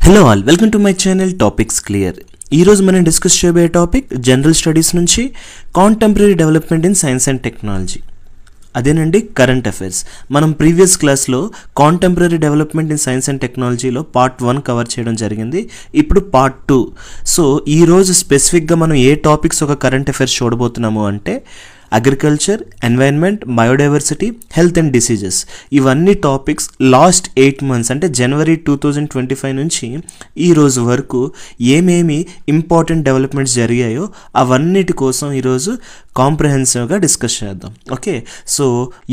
Hello all, welcome to my channel topics clear. ఈరోజు మనం discuss చేయబోయే టాపిక్ జనరల్ స్టడీస్ నుంచి contemporary development in science and technology, అదేనండి current affairs. మనం previous క్లాస్లో contemporary development in science and టెక్నాలజీలో part 1 cover చేయడం జరిగింది. ఇప్పుడు పార్ట్ 2. సో ఈరోజు స్పెసిఫిక్గా మనం ఏ టాపిక్స్ ఒక కరెంట్ అఫైర్స్ చూడబోతున్నాము అంటే agriculture, environment, biodiversity, health and diseases. ఇవన్నీ టాపిక్స్ లాస్ట్ 8 months అంటే జనవరి 2025 నుంచి ఈ రోజు వరకు ఏమేమి ఇంపార్టెంట్ డెవలప్మెంట్స్ జరిగాయో అవన్నిటి కోసం ఈరోజు కాంప్రహెన్సివ్గా డిస్కస్ చేద్దాం. ఓకే, సో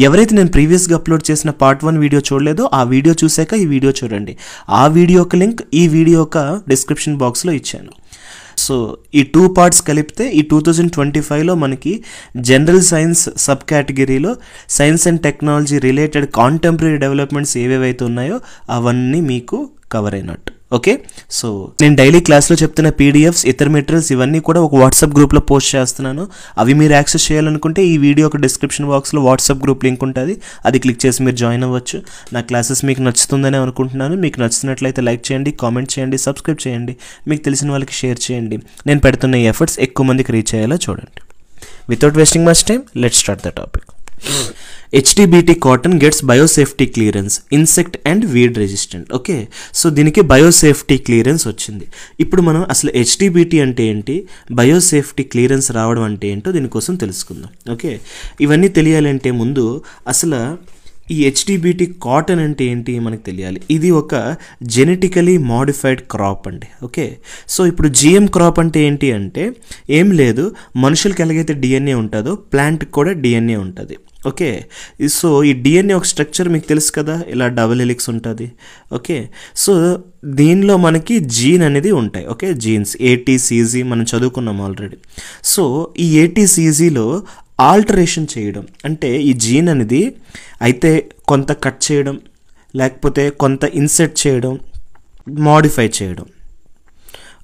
ఎవరైతే నేను ప్రీవియస్గా అప్లోడ్ చేసిన పార్ట్ 1 వీడియో చూడలేదో ఆ వీడియో చూసాక ఈ వీడియో చూడండి. ఆ వీడియో యొక్క లింక్ ఈ వీడియో యొక్క డిస్క్రిప్షన్ బాక్స్లో ఇచ్చాను. సో ఈ 2 parts కలిపితే ఈ 2025లో మనకి జనరల్ సైన్స్ సబ్ కేటగిరీలో science and technology related contemporary developments ఏవేవైతే ఉన్నాయో అవన్నీ మీకు కవర్ అయినట్టు. ఓకే, సో నేను డైలీ క్లాస్లో చెప్తున్న పీడిఎఫ్స్, ఇతర మెటీరియల్స్ ఇవన్నీ కూడా ఒక వాట్సాప్ గ్రూప్లో పోస్ట్ చేస్తున్నాను. అవి మీరు యాక్సెస్ చేయాలనుకుంటే ఈ వీడియో ఒక డిస్క్రిప్షన్ బాక్స్లో వాట్సాప్ గ్రూప్ లింక్ ఉంటుంది, అది క్లిక్ చేసి మీరు జాయిన్ అవ్వచ్చు. నా క్లాసెస్ మీకు నచ్చుతుందని అనుకుంటున్నాను. మీకు నచ్చినట్లయితే లైక్ చేయండి, కామెంట్ చేయండి, సబ్స్క్రైబ్ చేయండి, మీకు తెలిసిన వాళ్ళకి షేర్ చేయండి. నేను పెడుతున్న ఈ ఎఫర్ట్స్ ఎక్కువ మందికి రీచ్ అయ్యేలా చూడండి. Without wasting much time, let's start the topic. HTBT cotton gets biosafety clearance, insect and weed resistant. Okay, so దీనికి బయోసేఫ్టీ క్లియరెన్స్ వచ్చింది. ఇప్పుడు మనం అసలు HTBT అంటే ఏంటి, బయోసేఫ్టీ క్లియరెన్స్ రావడం అంటే ఏంటో దీనికోసం తెలుసుకుందాం. ఓకే, ఇవన్నీ తెలియాలంటే ముందు అసలు ఈ HTBT కాటన్ అంటే ఏంటి మనకు తెలియాలి. ఇది ఒక జెనెటికలీ మాడిఫైడ్ క్రాప్ అండి. ఓకే, సో ఇప్పుడు GM క్రాప్ అంటే ఏంటి అంటే ఏం లేదు, మనుషులకి ఎలాగైతే DNA ఉంటుందో ప్లాంట్కి కూడా DNA ఉంటుంది. ఓకే, సో ఈ DNA ఒక స్ట్రక్చర్ మీకు తెలుసు కదా, ఇలా డబుల్ హెలిక్స్ ఉంటుంది. ఓకే, సో దీనిలో మనకి జీన్ అనేది ఉంటాయి. ఓకే, జీన్స్ ATCG మనం చదువుకున్నాం ఆల్రెడీ. సో ఈ ATCGలో ఆల్టరేషన్ చేయడం అంటే ఈ జీన్ అనేది అయితే కొంత కట్ చేయడం, లేకపోతే కొంత ఇన్సర్ట్ చేయడం, మాడిఫై చేయడం.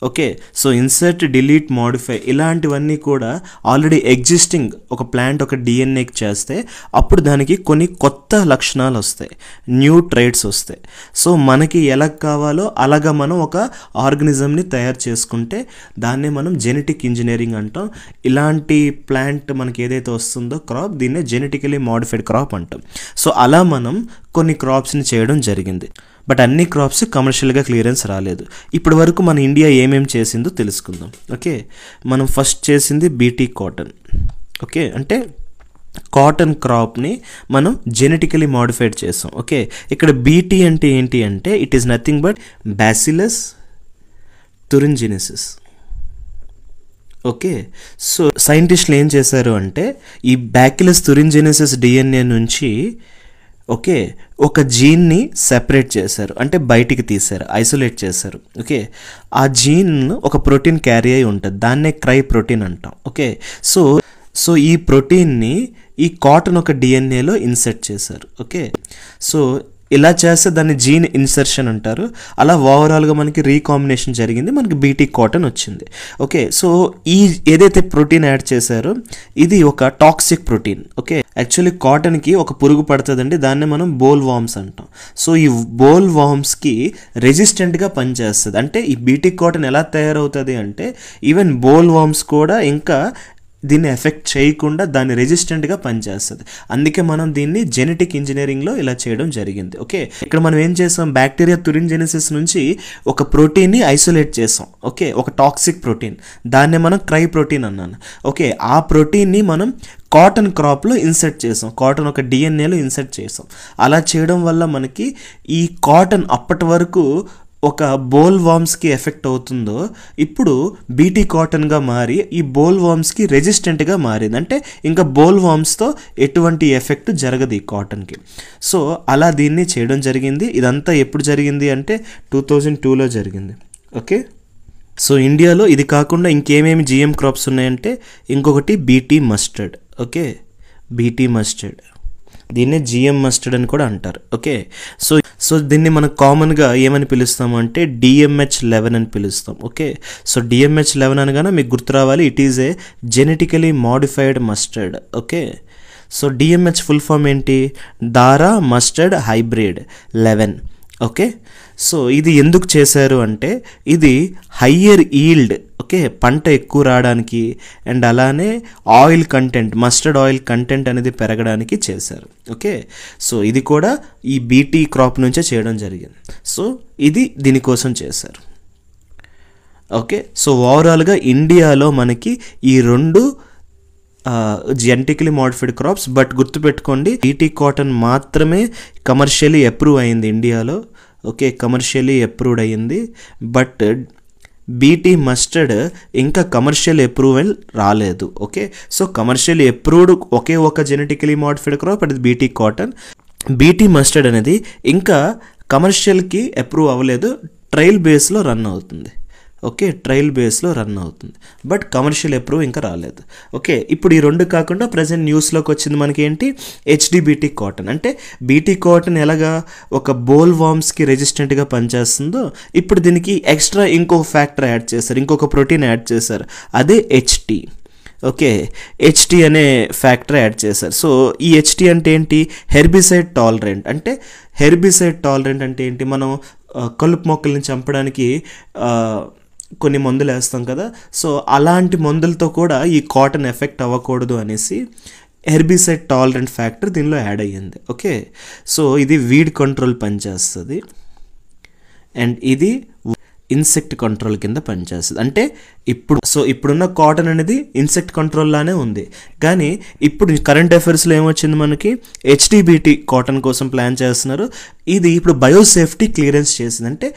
Okay, so insert, delete, modify ఇలాంటివన్నీ కూడా ఆల్రెడీ ఎగ్జిస్టింగ్ ఒక ప్లాంట్ ఒక DNAకి చేస్తే అప్పుడు దానికి కొన్ని కొత్త లక్షణాలు వస్తాయి, న్యూ ట్రైట్స్ వస్తాయి. సో మనకి ఎలా కావాలో అలాగా మనం ఒక ఆర్గనిజంని తయారు చేసుకుంటే దాన్నే మనం జెనెటిక్ ఇంజనీరింగ్ అంటాం. ఇలాంటి ప్లాంట్ మనకి ఏదైతే వస్తుందో క్రాప్, దీన్నే జెనెటికలీ మాడిఫైడ్ క్రాప్ అంటాం. సో అలా మనం కొన్ని క్రాప్స్ని చేయడం జరిగింది. బట్ అన్ని క్రాప్స్ కమర్షియల్గా క్లియరెన్స్ రాలేదు. ఇప్పటి వరకు మన ఇండియా ఏమేమి చేసిందో తెలుసుకుందాం. ఓకే, మనం ఫస్ట్ చేసింది BT కాటన్. ఓకే, అంటే కాటన్ క్రాప్ని మనం జెనెటికలీ మాడిఫైడ్ చేసాం. ఓకే, ఇక్కడ BT అంటే ఏంటి అంటే it is nothing but Bacillus thuringiensis. Okay, so సైంటిస్టులు ఏం చేశారు అంటే ఈ బ్యాసిలస్ తురింజినెసిస్ DNA నుంచి ఓకే ఒక జీన్ని సెపరేట్ చేశారు, అంటే బయటికి తీశారు, ఐసోలేట్ చేశారు. ఓకే, ఆ జీన్ ఒక ప్రోటీన్ క్యారీ అయి ఉంటుంది, దాన్నే క్రై ప్రోటీన్ అంటాం. ఓకే, సో ఈ ప్రోటీన్ని ఈ కాటన్ ఒక DNAలో ఇన్సర్ట్ చేశారు. ఓకే, సో ఇలా చేస్తే దాన్ని జీన్ ఇన్సర్షన్ అంటారు. అలా ఓవరాల్గా మనకి రీకాంబినేషన్ జరిగింది, మనకి BT కాటన్ వచ్చింది. ఓకే, సో ఈ ఏదైతే ప్రోటీన్ యాడ్ చేశారో ఇది ఒక టాక్సిక్ ప్రోటీన్. ఓకే, యాక్చువల్లీ కాటన్కి ఒక పురుగు పడుతుందండి, దాన్నే మనం బోల్ వామ్స్ అంటాం. సో ఈ బోల్ వామ్స్కి రెసిస్టెంట్గా పనిచేస్తుంది. అంటే ఈ BT కాటన్ ఎలా తయారవుతుంది అంటే ఈవెన్ బోల్ వామ్స్ కూడా ఇంకా దీన్ని ఎఫెక్ట్ చేయకుండా దాన్ని రెసిస్టెంట్గా పనిచేస్తుంది. అందుకే మనం దీన్ని జెనెటిక్ ఇంజనీరింగ్లో ఇలా చేయడం జరిగింది. ఓకే, ఇక్కడ మనం ఏం చేసాం, బ్యాక్టీరియా తురింజెనిసిస్ నుంచి ఒక ప్రోటీన్ని ఐసోలేట్ చేసాం. ఓకే, ఒక టాక్సిక్ ప్రోటీన్, దాన్నే మనం క్రై ప్రోటీన్ అన్నాను. ఓకే, ఆ ప్రోటీన్ని మనం కాటన్ క్రాప్లో ఇన్సర్ట్ చేసాం, కాటన్ ఒక DNAలో ఇన్సర్ట్ చేసాం. అలా చేయడం వల్ల మనకి ఈ కాటన్ అప్పటి వరకు ఒక బోల్ వామ్స్కి ఎఫెక్ట్ అవుతుందో ఇప్పుడు BT కాటన్గా మారి ఈ బోల్ వామ్స్కి రెసిస్టెంట్గా మారింది. అంటే ఇంకా బోల్ వామ్స్తో ఎటువంటి ఎఫెక్ట్ జరగదు ఈ కాటన్కి. సో అలా దీన్ని చేయడం జరిగింది. ఇదంతా ఎప్పుడు జరిగింది అంటే 2002లో జరిగింది. ఓకే, సో ఇండియాలో ఇది కాకుండా ఇంకేమేమి GM క్రాప్స్ ఉన్నాయంటే ఇంకొకటి BT mustard. Okay, BT mustard, దీన్నే GM మస్టర్డ్ అని కూడా అంటారు. ఓకే, సో దీన్ని మనం కామన్గా ఏమని పిలుస్తాము అంటే DMH11 అని పిలుస్తాం. ఓకే, సో DMH11 అనగానే మీకు గుర్తు రావాలి, it is a genetically modified mustard. Okay, so DMH full form ఏంటి, Dhara mustard hybrid 11. Okay, so ఇది ఎందుకు చేశారు అంటే ఇది హయ్యర్ ఈల్డ్, ఓకే, పంట ఎక్కువ రావడానికి అండ్ అలానే oil content, mustard oil content అనేది పెరగడానికి చేశారు. ఓకే, సో ఇది కూడా ఈ బీటీ క్రాప్ నుంచే చేయడం జరిగింది. సో ఇది దీనికోసం చేశారు. ఓకే, సో ఓవరాల్గా ఇండియాలో మనకి ఈ రెండు జెనెటికలీ మోడిఫైడ్ క్రాప్స్, బట్ గుర్తుపెట్టుకోండి బీటీ కాటన్ మాత్రమే కమర్షియలీ అప్రూవ్ అయింది ఇండియాలో. ఓకే, కమర్షియలీ అప్రూవ్డ్ అయ్యింది, బట్ బీటీ మస్టర్డ్ ఇంకా కమర్షియల్ అప్రూవల్ రాలేదు. ఓకే, సో కమర్షియల్ అప్రూవ్డ్ ఒకే ఒక జెనెటికలీ మోడిఫైడ్ క్రాప్, అది బీటీ కాటన్. బీటీ మస్టర్డ్ అనేది ఇంకా కమర్షియల్కి అప్రూవ్ అవ్వలేదు, ట్రయల్ బేస్లో రన్ అవుతుంది. ఓకే, ట్రయల్ బేస్లో రన్ అవుతుంది, బట్ కమర్షియల్ అప్రూవ్ ఇంకా రాలేదు. ఓకే, ఇప్పుడు ఈ రెండు కాకుండా ప్రజెంట్ న్యూస్లోకి వచ్చింది మనకి ఏంటి, హెచ్డిబిటీ కాటన్. అంటే బీటీ కాటన్ ఎలాగా ఒక బోల్ వామ్స్కి రెసిస్టెంట్గా పనిచేస్తుందో, ఇప్పుడు దీనికి ఎక్స్ట్రా ఇంకొక ఫ్యాక్టర్ యాడ్ చేశారు, ఇంకొక ప్రోటీన్ యాడ్ చేశారు, అదే హెచ్టీ. ఓకే, హెచ్టీ అనే ఫ్యాక్టర్ యాడ్ చేశారు. సో ఈ హెచ్టీ అంటే ఏంటి, హెర్బిసైడ్ టాలరెంట్. అంటే హెర్బిసైడ్ టాలరెంట్ అంటే ఏంటి, మనం కలుపు మొక్కల్ని చంపడానికి కొన్ని మందులు వేస్తాం కదా, సో అలాంటి మందులతో కూడా ఈ కాటన్ ఎఫెక్ట్ అవ్వకూడదు అనేసి హెర్బిసైడ్ టాలరెంట్ ఫ్యాక్టర్ దీనిలో యాడ్ అయ్యింది. ఓకే, సో ఇది వీడ్ కంట్రోల్ పనిచేస్తుంది అండ్ ఇది ఇన్సెక్ట్ కంట్రోల్ కింద పనిచేస్తుంది. అంటే ఇప్పుడున్న కాటన్ అనేది ఇన్సెక్ట్ కంట్రోల్ లానే ఉంది, కానీ ఇప్పుడు కరెంట్ అఫైర్స్లో ఏమొచ్చింది మనకి, హెచ్డిబిటీ కాటన్ కోసం ప్లాన్ చేస్తున్నారు. ఇది ఇప్పుడు బయోసేఫ్టీ క్లియరెన్స్ చేసింది, అంటే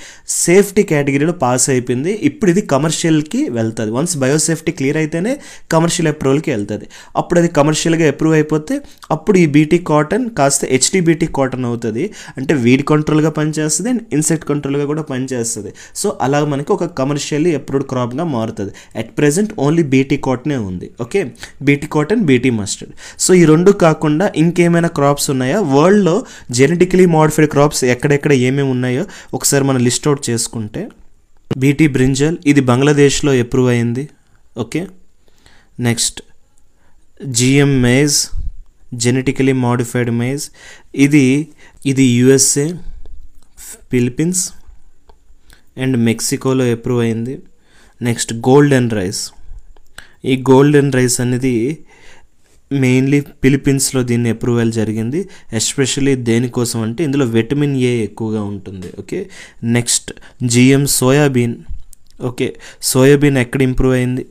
సేఫ్టీ కేటగిరీలో పాస్ అయిపోయింది. ఇప్పుడు ఇది కమర్షియల్కి వెళ్తుంది. వన్స్ బయోసేఫ్టీ క్లియర్ అయితేనే కమర్షియల్ అప్రూవల్కి వెళ్తుంది. అప్పుడు అది కమర్షియల్గా అప్రూవ్ అయిపోతే అప్పుడు ఈ బీటీ కాటన్ కాస్త హెచ్డిబిటీ కాటన్ అవుతుంది. అంటే వీడ్ కంట్రోల్గా పనిచేస్తుంది అండ్ ఇన్సెక్ట్ కంట్రోల్గా కూడా పనిచేస్తుంది. సో అలా మనకి ఒక కమర్షియల్లీ అప్రూవ్డ్ క్రాప్గా మారుతుంది. అట్ ప్రెజెంట్ ఓన్లీ బీటీ కాటనే ఉంది. Okay, BT cotton, BT mustard. So ఈ రెండు కాకుండా ఇంకేమైనా క్రాప్స్ ఉన్నాయా వరల్డ్లో, జెనెటికలీ మోడిఫైడ్ క్రాప్స్ ఎక్కడెక్కడ ఏమేమి ఉన్నాయో ఒకసారి మనం లిస్ట్ అవుట్ చేసుకుంటే, బీటీ బ్రింజల్ ఇది బంగ్లాదేశ్లో అప్రూవ్ అయింది. Okay, next GM maize, genetically modified maize, ఇది యుఎస్ఏ, ఫిలిప్పీన్స్ అండ్ మెక్సికోలో అప్రూవ్ అయింది. నెక్స్ట్ గోల్డెన్ రైస్, ఈ గోల్డెన్ రైస్ అనేది మెయిన్లీ ఫిలిప్పీన్స్లో దీన్ని అప్రూవల్ జరిగింది. ఎస్పెషల్లీ దేనికోసం అంటే ఇందులో విటమిన్ ఏ ఎక్కువగా ఉంటుంది. Okay, next GM soybean. Okay, soybean ఎక్కడ ఇంప్రూవ్ అయింది,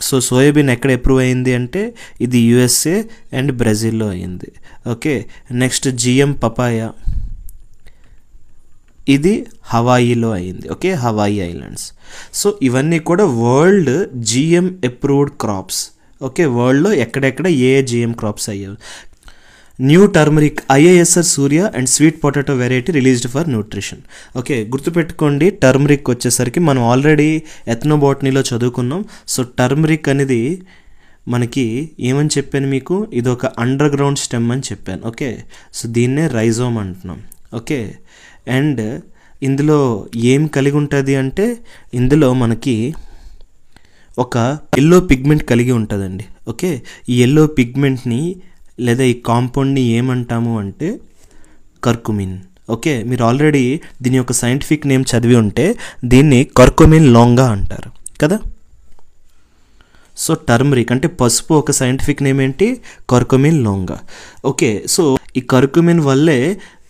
సో సోయాబీన్ ఎక్కడ అప్రూవ్ అయింది అంటే ఇది యుఎస్ఏ అండ్ బ్రెజిల్లో అయింది. ఓకే, నెక్స్ట్ జిఎం పపాయా, ఇది హవాయిలో అయింది. Okay, Hawaii islands. సో ఇవన్నీ కూడా world GM approved crops. Okay, వరల్డ్లో ఎక్కడెక్కడ ఏ జిఎం క్రాప్స్ అయ్యాయి. New turmeric IASR Surya and sweet potato variety released for nutrition. Okay, గుర్తుపెట్టుకోండి, టర్మరిక్ వచ్చేసరికి మనం ఆల్రెడీ ఎథ్నోబాటనీలో చదువుకున్నాం. సో టర్మరిక్ అనేది మనకి ఏమని చెప్పాను మీకు, ఇది ఒక అండర్ గ్రౌండ్ స్టెమ్ అని చెప్పాను. ఓకే, సో దీన్నే రైజోమ్ అంటున్నాం. ఓకే, అండ్ ఇందులో ఏం కలిగి ఉంటుంది అంటే ఇందులో మనకి ఒక ఎల్లో పిగ్మెంట్ కలిగి ఉంటుందండి. ఓకే, ఈ ఎల్లో పిగ్మెంట్ని లేదా ఈ కాంపౌండ్ని ఏమంటాము అంటే కర్కుమిన్. ఓకే, మీరు ఆల్రెడీ దీని యొక్క సైంటిఫిక్ నేమ్ చదివి ఉంటే దీన్ని కర్కుమిన్ లాంగా అంటారు కదా. సో టర్మరిక్ అంటే పసుపు ఒక సైంటిఫిక్ నేమ్ ఏంటి, కర్కుమిన్ లాంగా. ఓకే, సో ఈ కర్కుమిన్ వల్లే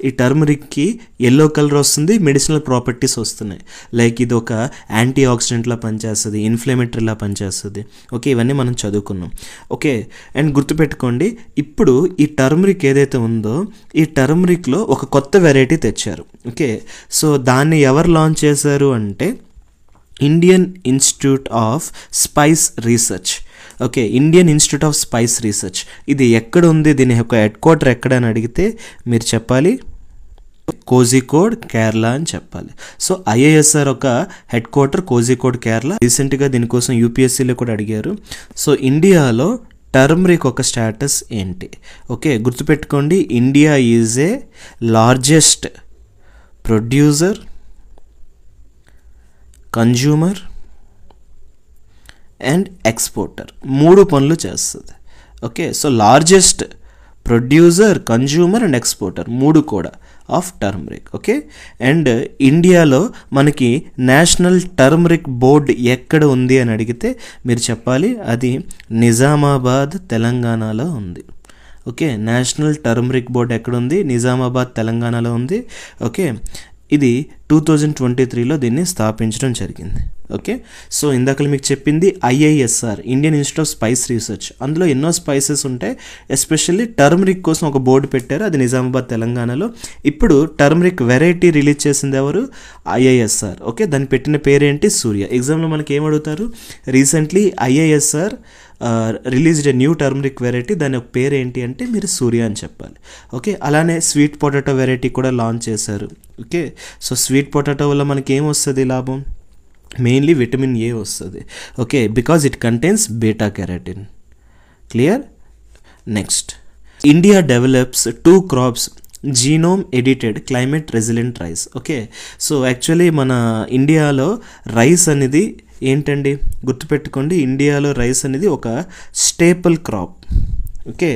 ఈ టర్మరిక్కి ఎల్లో కలర్ వస్తుంది, మెడిసినల్ ప్రాపర్టీస్ వస్తున్నాయి. లైక్ ఇది ఒక యాంటీ ఆక్సిడెంట్లా పనిచేస్తుంది, ఇన్ఫ్లమేటరీలా పనిచేస్తుంది. ఓకే, ఇవన్నీ మనం చదువుకున్నాం. ఓకే, అండ్ గుర్తుపెట్టుకోండి, ఇప్పుడు ఈ టర్మరిక్ ఏదైతే ఉందో ఈ టర్మరిక్లో ఒక కొత్త వెరైటీ తెచ్చారు. ఓకే, సో దాన్ని ఎవరు లాంచ్ చేశారు అంటే Indian Institute of spice research. Okay, Indian Institute of spice research. ఇది ఎక్కడ ఉంది, దీని యొక్క హెడ్ క్వార్టర్ ఎక్కడ అని అడిగితే మీరు చెప్పాలి కోజికోడ్ కేరళ అని చెప్పాలి. సో ఐఏఎస్ఆర్ ఒక హెడ్ క్వార్టర్ కోజికోడ్ కేరళ. రీసెంట్గా దీనికోసం యూపీఎస్సీలో కూడా అడిగారు. సో ఇండియాలో టర్మరిక్ ఒక స్టేటస్ ఏంటి? ఓకే, గుర్తుపెట్టుకోండి, India is a largest producer, consumer and exporter, 3 పనులు చేస్తుంది. Okay, so largest producer, consumer and exporter, 3 కూడా ఆఫ్ టర్మరిక్. ఓకే, అండ్ ఇండియాలో మనకి నేషనల్ టర్మరిక్ బోర్డ్ ఎక్కడ ఉంది అని అడిగితే మీరు చెప్పాలి అది నిజామాబాద్, తెలంగాణలో ఉంది. ఓకే, నేషనల్ టర్మరిక్ బోర్డ్ ఎక్కడుంది? నిజామాబాద్, తెలంగాణలో ఉంది. ఓకే, ఇది 2023లో దీన్ని స్థాపించడం జరిగింది. ఓకే, సో ఇందాక మీకు చెప్పింది IISR, Indian Institute of spice research. అందులో ఎన్నో స్పైసెస్ ఉంటాయి, ఎస్పెషల్లీ టర్మరిక్ కోసం ఒక బోర్డు పెట్టారు, అది నిజామాబాద్, తెలంగాణలో. ఇప్పుడు టర్మరిక్ వెరైటీ రిలీజ్ చేసింది ఎవరు? IISR. ఓకే, దాన్ని పెట్టిన పేరేంటి? సూర్య. ఎగ్జామ్లో మనకి ఏం అడుగుతారు? Recently IISR released a new turmeric variety, దాని ఒక పేరు ఏంటి అంటే మీరు సూర్య అని చెప్పాలి. ఓకే, అలానే స్వీట్ పొటాటో వెరైటీ కూడా లాంచ్ చేశారు. ఓకే, సో స్వీట్ పొటాటో వల్ల మనకి ఏం వస్తుంది లాభం? మెయిన్లీ విటమిన్ A వస్తుంది. Okay, because it contains beta carotene. Clear? Next, India develops 2 crops genome edited climate resilient rice. Okay, so actually మన ఇండియాలో రైస్ అనేది ఏంటండి? గుర్తుపెట్టుకోండి, ఇండియాలో రైస్ అనేది ఒక స్టేపుల్ క్రాప్. ఓకే,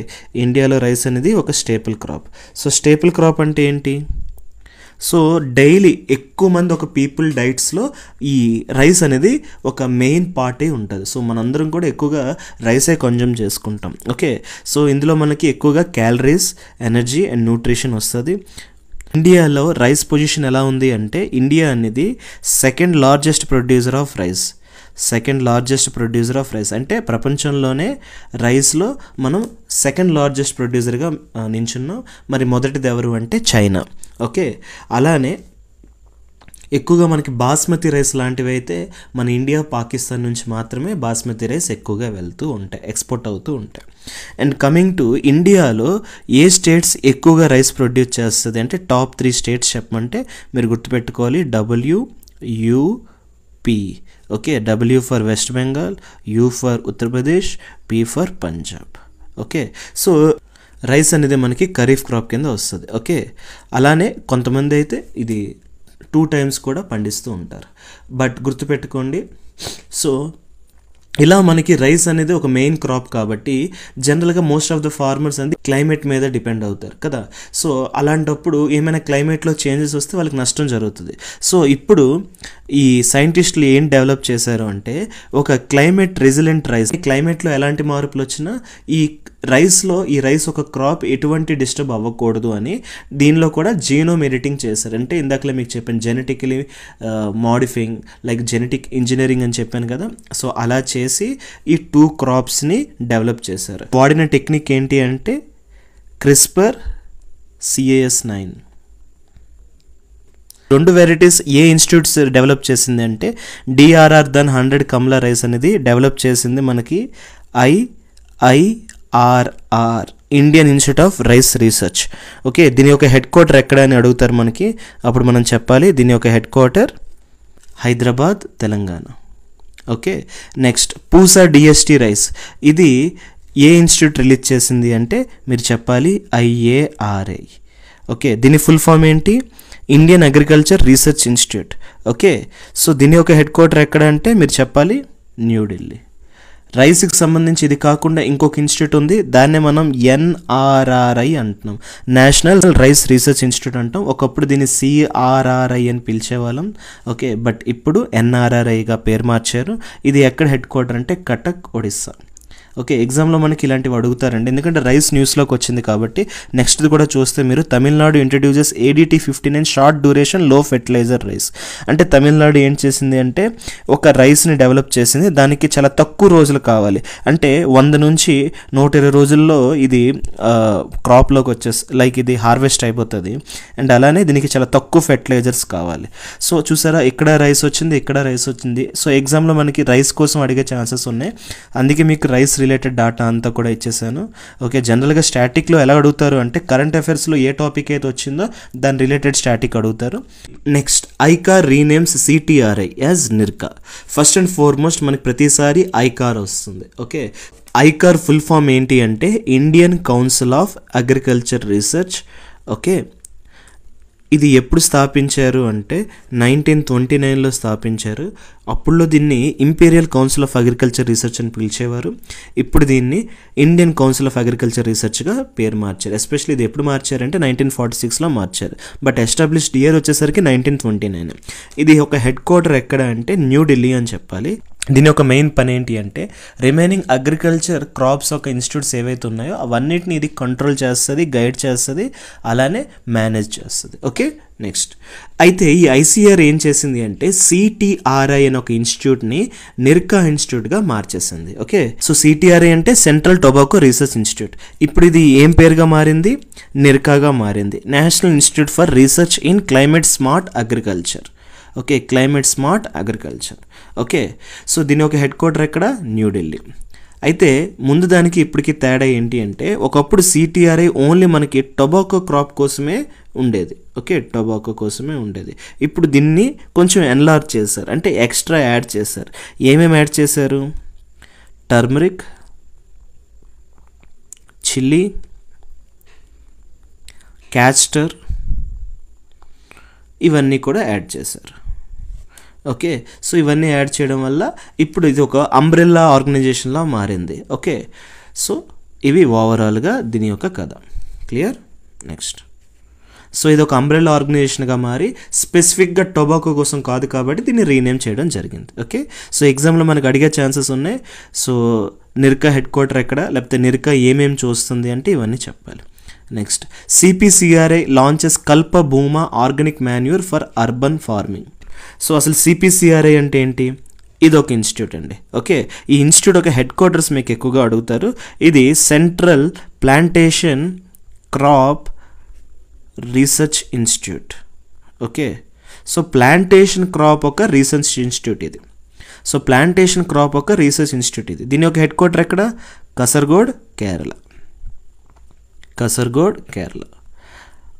ఇండియాలో రైస్ అనేది ఒక staple crop. So staple crop అంటే ఏంటి? సో డైలీ ఎక్కువ మంది ఒక పీపుల్ డైట్స్లో ఈ రైస్ అనేది ఒక మెయిన్ పార్టే ఉంటుంది. సో మనందరం కూడా ఎక్కువగా రైసే కన్జ్యూమ్ చేసుకుంటాం. ఓకే, సో ఇందులో మనకి ఎక్కువగా క్యాలరీస్, ఎనర్జీ అండ్ న్యూట్రిషన్ వస్తుంది. ఇండియాలో రైస్ పొజిషన్ ఎలా ఉంది అంటే ఇండియా అనేది second largest producer of rice. అంటే ప్రపంచంలోనే రైస్లో మనం సెకండ్ లార్జెస్ట్ ప్రొడ్యూసర్గా నించున్నాం. మరి మొదటిది ఎవరు అంటే చైనా. ఓకే, అలానే ఎక్కువగా మనకి బాస్మతి రైస్ లాంటివి అయితే మన ఇండియా, పాకిస్తాన్ నుంచి మాత్రమే బాస్మతి రైస్ ఎక్కువగా వెళ్తూ ఉంటాయి, ఎక్స్పోర్ట్ అవుతూ ఉంటాయి. అండ్ కమింగ్ టు ఇండియాలో ఏ స్టేట్స్ ఎక్కువగా రైస్ ప్రొడ్యూస్ చేస్తుంది అంటే టాప్ 3 స్టేట్స్ చెప్పమంటే మీరు గుర్తుపెట్టుకోవాలి. WUP. Okay, W for west Bengal, U for Uttar Pradesh, P for Punjab. Okay, so rice అనేది మనకి ఖరీఫ్ క్రాప్ కింద వస్తుంది. ఓకే, అలానే కొంతమంది అయితే ఇది 2 times కూడా పండిస్తూ ఉంటారు. బట్ గుర్తుపెట్టుకోండి, సో ఇలా మనకి రైస్ అనేది ఒక మెయిన్ క్రాప్ కాబట్టి జనరల్గా మోస్ట్ ఆఫ్ ద ఫార్మర్స్ అనేది క్లైమేట్ మీద డిపెండ్ అవుతారు కదా. సో అలాంటప్పుడు ఏమైనా క్లైమేట్లో చేంజెస్ వస్తే వాళ్ళకి నష్టం జరుగుతుంది. సో ఇప్పుడు ఈ సైంటిస్టులు ఏం డెవలప్ చేశారు అంటే ఒక క్లైమేట్ రెసిలెంట్ రైస్. క్లైమేట్లో ఎలాంటి మార్పులు వచ్చినా ఈ రైస్ ఒక క్రాప్ ఎటువంటి డిస్టర్బ్ అవ్వకూడదు అని దీనిలో కూడా జీనోమ్ ఎడిటింగ్ చేశారు. అంటే ఇందాకలే మీకు చెప్పాను genetically modifying, like genetic engineering అని చెప్పాను కదా. సో అలా చేసి ఈ 2 క్రాప్స్ని డెవలప్ చేశారు. వాడిన టెక్నిక్ ఏంటి అంటే CRISPR-Cas9. 2 వెరైటీస్ ఏ ఇన్స్టిట్యూట్స్ డెవలప్ చేసింది అంటే DRR 100 కమలా రైస్ అనేది డెవలప్ చేసింది మనకి IIRR, Indian Institute of rice research. Okay, దీని యొక్క హెడ్ క్వార్టర్ ఎక్కడ అని అడుగుతారు మనకి, అప్పుడు మనం చెప్పాలి దీని యొక్క head quarter Hyderabad, Telangana. Okay, next Pusa DST rice, ఇది ఏ ఇన్స్టిట్యూట్ రిలీజ్ చేసింది అంటే మీరు చెప్పాలి IARI. ఓకే, దీని ఫుల్ ఫామ్ ఏంటి? Indian agriculture research institute. Okay, so దీని యొక్క హెడ్ క్వార్టర్ ఎక్కడ అంటే మీరు చెప్పాలి న్యూఢిల్లీ. రైస్కి సంబంధించి ఇది కాకుండా ఇంకొక ఇన్స్టిట్యూట్ ఉంది, దాన్నే మనం NRRI అంటున్నాం, నేషనల్ రైస్ రీసెర్చ్ ఇన్స్టిట్యూట్ అంటాం. ఒకప్పుడు దీన్ని CRRI అని పిలిచేవాళ్ళం. ఓకే, బట్ ఇప్పుడు NRRIగా పేరు మార్చారు. ఇది ఎక్కడ హెడ్ క్వార్టర్ అంటే కటక్, ఒడిస్సా. ఓకే, ఎగ్జామ్లో మనకి ఇలాంటివి అడుగుతారండి, ఎందుకంటే రైస్ న్యూస్లోకి వచ్చింది కాబట్టి. నెక్స్ట్ది కూడా చూస్తే మీరు Tamil Nadu introduces ADT 59 short duration లో ఫెర్టిలైజర్ రైస్. అంటే తమిళనాడు ఏం చేసింది అంటే ఒక రైస్ని డెవలప్ చేసింది, దానికి చాలా తక్కువ రోజులు కావాలి, అంటే 100 నుంచి 120 రోజుల్లో ఇది క్రాప్లోకి లైక్ ఇది హార్వెస్ట్ అయిపోతుంది. అండ్ అలానే దీనికి చాలా తక్కువ ఫెర్టిలైజర్స్ కావాలి. సో చూసారా, ఇక్కడ రైస్ వచ్చింది. సో ఎగ్జామ్లో మనకి రైస్ కోసం అడిగే ఛాన్సెస్ ఉన్నాయి, అందుకే మీకు రైస్ రిలేటెడ్ డాటా అంతా కూడా ఇచ్చేసాను. ఓకే, జనరల్గా స్టాటిక్లో ఎలా అడుగుతారు అంటే కరెంట్ అఫైర్స్లో ఏ టాపిక్ అయితే వచ్చిందో దాని రిలేటెడ్ స్టాటిక్ అడుగుతారు. Next, ICAR renames CTRI as NIRCA. First and foremost మనకి ప్రతిసారి ఐకార్ వస్తుంది. ఓకే, ఐకార్ ఫుల్ ఫామ్ ఏంటి అంటే Indian council of agriculture research. Okay, ఇది ఎప్పుడు స్థాపించారు అంటే 1929లో స్థాపించారు. అప్పుడులో దీన్ని imperial council of agriculture research అని పిలిచేవారు. ఇప్పుడు దీన్ని ఇండియన్ కౌన్సిల్ ఆఫ్ అగ్రికల్చర్ రీసెర్చ్గా పేరు మార్చారు. ఎస్పెషల్లీ ఇది ఎప్పుడు మార్చారంటే 1946లో మార్చారు. బట్ ఎస్టాబ్లిష్డ్ ఇయర్ వచ్చేసరికి 1929. ఇది ఒక హెడ్ క్వార్టర్ ఎక్కడ అంటే న్యూఢిల్లీ అని చెప్పాలి. దీని యొక్క మెయిన్ పని ఏంటి అంటే రిమైనింగ్ అగ్రికల్చర్ క్రాప్స్ ఒక ఇన్స్టిట్యూట్స్ ఏవైతే ఉన్నాయో అవన్నిటిని ఇది కంట్రోల్ చేస్తుంది, గైడ్ చేస్తుంది, అలానే మేనేజ్ చేస్తుంది. ఓకే, నెక్స్ట్ అయితే ఈ ఐసీఆర్ ఏం చేసింది అంటే సిటిఆర్ఐ అనే ఒక ఇన్స్టిట్యూట్ని నిర్కా ఇన్స్టిట్యూట్గా మార్చేసింది. ఓకే, సో సిటిఆర్ఐ అంటే సెంట్రల్ టొబాకో రీసెర్చ్ ఇన్స్టిట్యూట్. ఇప్పుడు ఇది ఏం పేరుగా మారింది? నిర్కాగా మారింది. National institute for research in climate smart agriculture. Okay, climate smart agriculture. Okay, so దీని ఒక హెడ్ క్వార్టర్ ఎక్కడ? న్యూఢిల్లీ. అయితే ముందు దానికి ఇప్పటికి తేడా ఏంటి అంటే ఒకప్పుడు సిటిఆర్ఐ ఓన్లీ మనకి టొబాకో క్రాప్ కోసమే ఉండేది. ఓకే, టొబాకో కోసమే ఉండేది. ఇప్పుడు దీన్ని కొంచెం ఎన్లార్జ్ చేశారు, అంటే ఎక్స్ట్రా యాడ్ చేశారు. ఏమేమి యాడ్ చేశారు? టర్మరిక్, చిల్లీ, క్యాస్టర్, ఇవన్నీ కూడా యాడ్ చేశారు. ఓకే, సో ఇవన్నీ యాడ్ చేయడం వల్ల ఇప్పుడు ఇది ఒక అంబ్రెల్లా ఆర్గనైజేషన్లా మారింది. ఓకే, సో ఇవి ఓవరాల్గా దీని యొక్క కథ. క్లియర్? నెక్స్ట్, సో ఇది ఒక అంబ్రెల్లా ఆర్గనైజేషన్గా మారి స్పెసిఫిక్గా టొబాకో కోసం కాదు కాబట్టి దీన్ని రీనేమ్ చేయడం జరిగింది. ఓకే, సో ఎగ్జామ్లో మనకు అడిగే ఛాన్సెస్ ఉన్నాయి. సో నిర్కా హెడ్ క్వార్టర్ ఎక్కడ, లేకపోతే నిర్కా ఏమేమి చూస్తుంది అంటే ఇవన్నీ చెప్పాలి. నెక్స్ట్, సిపిసిఆర్ఐ లాంచెస్ కల్ప Bhuma organic manure for urban farming. So అసలు సిపిసిఆర్ఐ అంటే ఏంటి? ఇది ఒక ఇన్స్టిట్యూట్ అండి. ఓకే, ఈ ఇన్స్టిట్యూట్ ఒక హెడ్ క్వార్టర్స్ మీకు ఎక్కువగా అడుగుతారు. ఇది central plantation crop research institute. Okay, so plantation crop ఒక రీసెర్చ్ ఇన్స్టిట్యూట్ ఇది. సో ప్లాంటేషన్ క్రాప్ ఒక రీసెర్చ్ ఇన్స్టిట్యూట్ ఇది. దీని యొక్క హెడ్ క్వార్టర్ ఎక్కడ? కసర్గోడ్, కేరళ. కసర్గోడ్, కేరళ.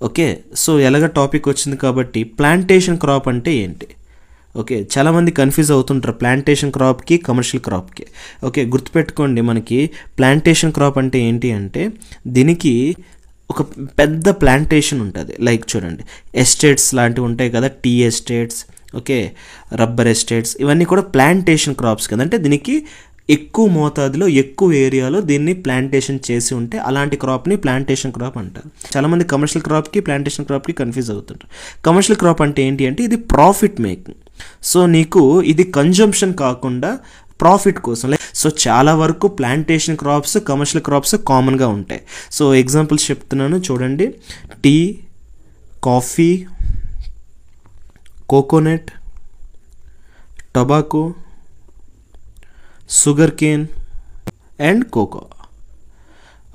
ఓకే, సో ఎలాగ టాపిక్ వచ్చింది కాబట్టి ప్లాంటేషన్ క్రాప్ అంటే ఏంటి? ఓకే, చాలామంది కన్ఫ్యూజ్ అవుతుంటారు ప్లాంటేషన్ క్రాప్కి, కమర్షియల్ క్రాప్కి. ఓకే, గుర్తుపెట్టుకోండి, మనకి ప్లాంటేషన్ క్రాప్ అంటే ఏంటి అంటే దీనికి ఒక పెద్ద ప్లాంటేషన్ ఉంటుంది. లైక్ చూడండి, ఎస్టేట్స్ లాంటివి ఉంటాయి కదా, tea estates, okay, rubber estates, ఇవన్నీ కూడా ప్లాంటేషన్ క్రాప్స్ కదా. అంటే దీనికి ఎక్కువ మోతాదులో ఎక్కువ ఏరియాలో దీన్ని ప్లాంటేషన్ చేసి ఉంటే అలాంటి క్రాప్ని ప్లాంటేషన్ క్రాప్ అంటారు. చాలామంది కమర్షియల్ క్రాప్కి, ప్లాంటేషన్ క్రాప్కి కన్ఫ్యూజ్ అవుతుంటారు. కమర్షియల్ క్రాప్ అంటే ఏంటి అంటే ఇది ప్రాఫిట్ మేకింగ్. సో నీకు ఇది కన్జంప్షన్ కాకుండా ప్రాఫిట్ కోసం. సో చాలా వరకు ప్లాంటేషన్ క్రాప్స్, కమర్షియల్ క్రాప్స్ కామన్గా ఉంటాయి. సో ఎగ్జాంపుల్స్ చెప్తున్నాను చూడండి. Tea, coffee, coconut, tobacco, sugar cane and cocoa.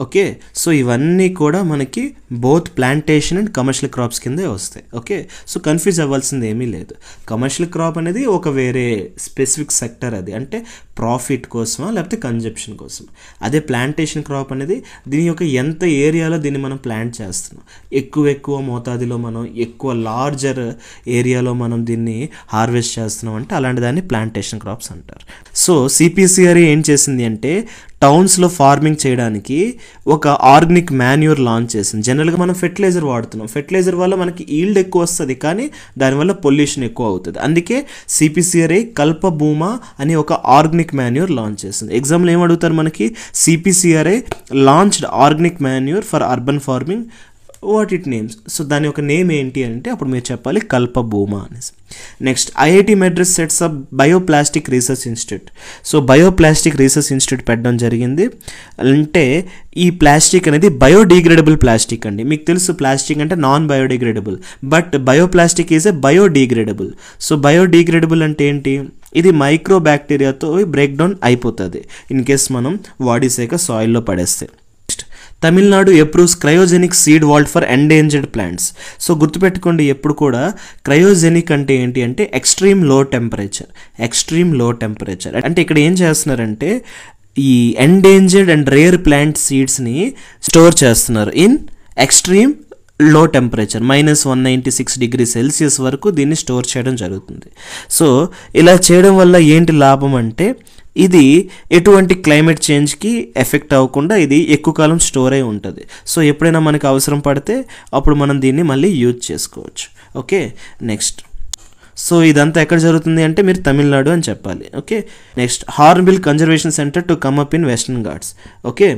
Okay, so ఇవన్నీ కూడా మనకి both plantation and commercial crops కిందే వస్తాయి. ఓకే, సో కన్ఫ్యూజ్ అవ్వాల్సింది ఏమీ లేదు. కమర్షియల్ క్రాప్ అనేది ఒక వేరే స్పెసిఫిక్ సెక్టర్, అది అంటే ప్రాఫిట్ కోసమా లేకపోతే కన్జంప్షన్ కోసం. అదే ప్లాంటేషన్ క్రాప్ అనేది దీని యొక్క ఎంత ఏరియాలో దీన్ని మనం ప్లాంట్ చేస్తున్నాం, ఎక్కువ మోతాదులో మనం ఎక్కువ లార్జర్ ఏరియాలో మనం దీన్ని హార్వెస్ట్ చేస్తున్నాం అంటే అలాంటి దాన్ని ప్లాంటేషన్ క్రాప్స్ అంటారు. సో సిపిసిఆర్ఐ ఏం చేసింది అంటే టౌన్స్లో ఫార్మింగ్ చేయడానికి ఒక ఆర్గానిక్ మాన్యూర్ లాంచ్ చేసింది. జనరల్గా మనం ఫెర్టిలైజర్ వాడుతున్నాం, ఫెర్టిలైజర్ వల్ల మనకి ఈల్డ్ ఎక్కువ వస్తుంది కానీ దానివల్ల పొల్యూషన్ ఎక్కువ అవుతుంది. అందుకే సిపిసిఆర్ఐ కల్ప భూమా అని ఒక ఆర్గానిక్ మాన్యూర్ లాంచ్ చేసింది. ఎగ్జామ్లో ఏం అడుగుతారు మనకి? CPCRI launched organic manure for urban farming, what it names. So దాని యొక్క నేమ్ ఏంటి అంటే అప్పుడు మీరు చెప్పాలి కల్ప భూమా అనేసి. Next, IIT Madras sets up bioplastic research institute. So bioplastic research institute పెట్టడం జరిగింది. అంటే ఈ ప్లాస్టిక్ అనేది బయోడిగ్రేడబుల్ ప్లాస్టిక్ అండి. మీకు తెలుసు ప్లాస్టిక్ అంటే non biodegradable, but bioplastic is a biodegradable. So biodegradable అంటే ఏంటి? ఇది మైక్రో బ్యాక్టీరియాతో బ్రేక్ డౌన్ అయిపోతుంది ఇన్ కేస్ మనం వాడేసాక సాయిల్లో పడేస్తే. Tamil Nadu approves cryogenic seed vault for endangered plants. So గుర్తుపెట్టుకోండి, ఎప్పుడు కూడా క్రయోజెనిక్ అంటే ఏంటి అంటే ఎక్స్ట్రీమ్ లో టెంపరేచర్. అంటే ఇక్కడ ఏం చేస్తున్నారంటే ఈ ఎండేంజర్డ్ అండ్ రేర్ ప్లాంట్ సీడ్స్ని స్టోర్ చేస్తున్నారు in extreme low temperature -196 degree Celsius వరకు దీన్ని స్టోర్ చేయడం జరుగుతుంది. సో ఇలా చేయడం వల్ల ఏంటి లాభం అంటే ఇది ఎటువంటి క్లైమేట్ చేంజ్కి ఎఫెక్ట్ అవ్వకుండా ఇది ఎక్కువ కాలం స్టోర్ అయి ఉంటుంది. సో ఎప్పుడైనా మనకు అవసరం పడితే అప్పుడు మనం దీన్ని మళ్ళీ యూజ్ చేసుకోవచ్చు. Okay, next. సో ఇదంతా ఎక్కడ జరుగుతుంది అంటే మీరు తమిళనాడు అని చెప్పాలి. Okay, next Hornbill conservation centre to come up in western Ghats. Okay,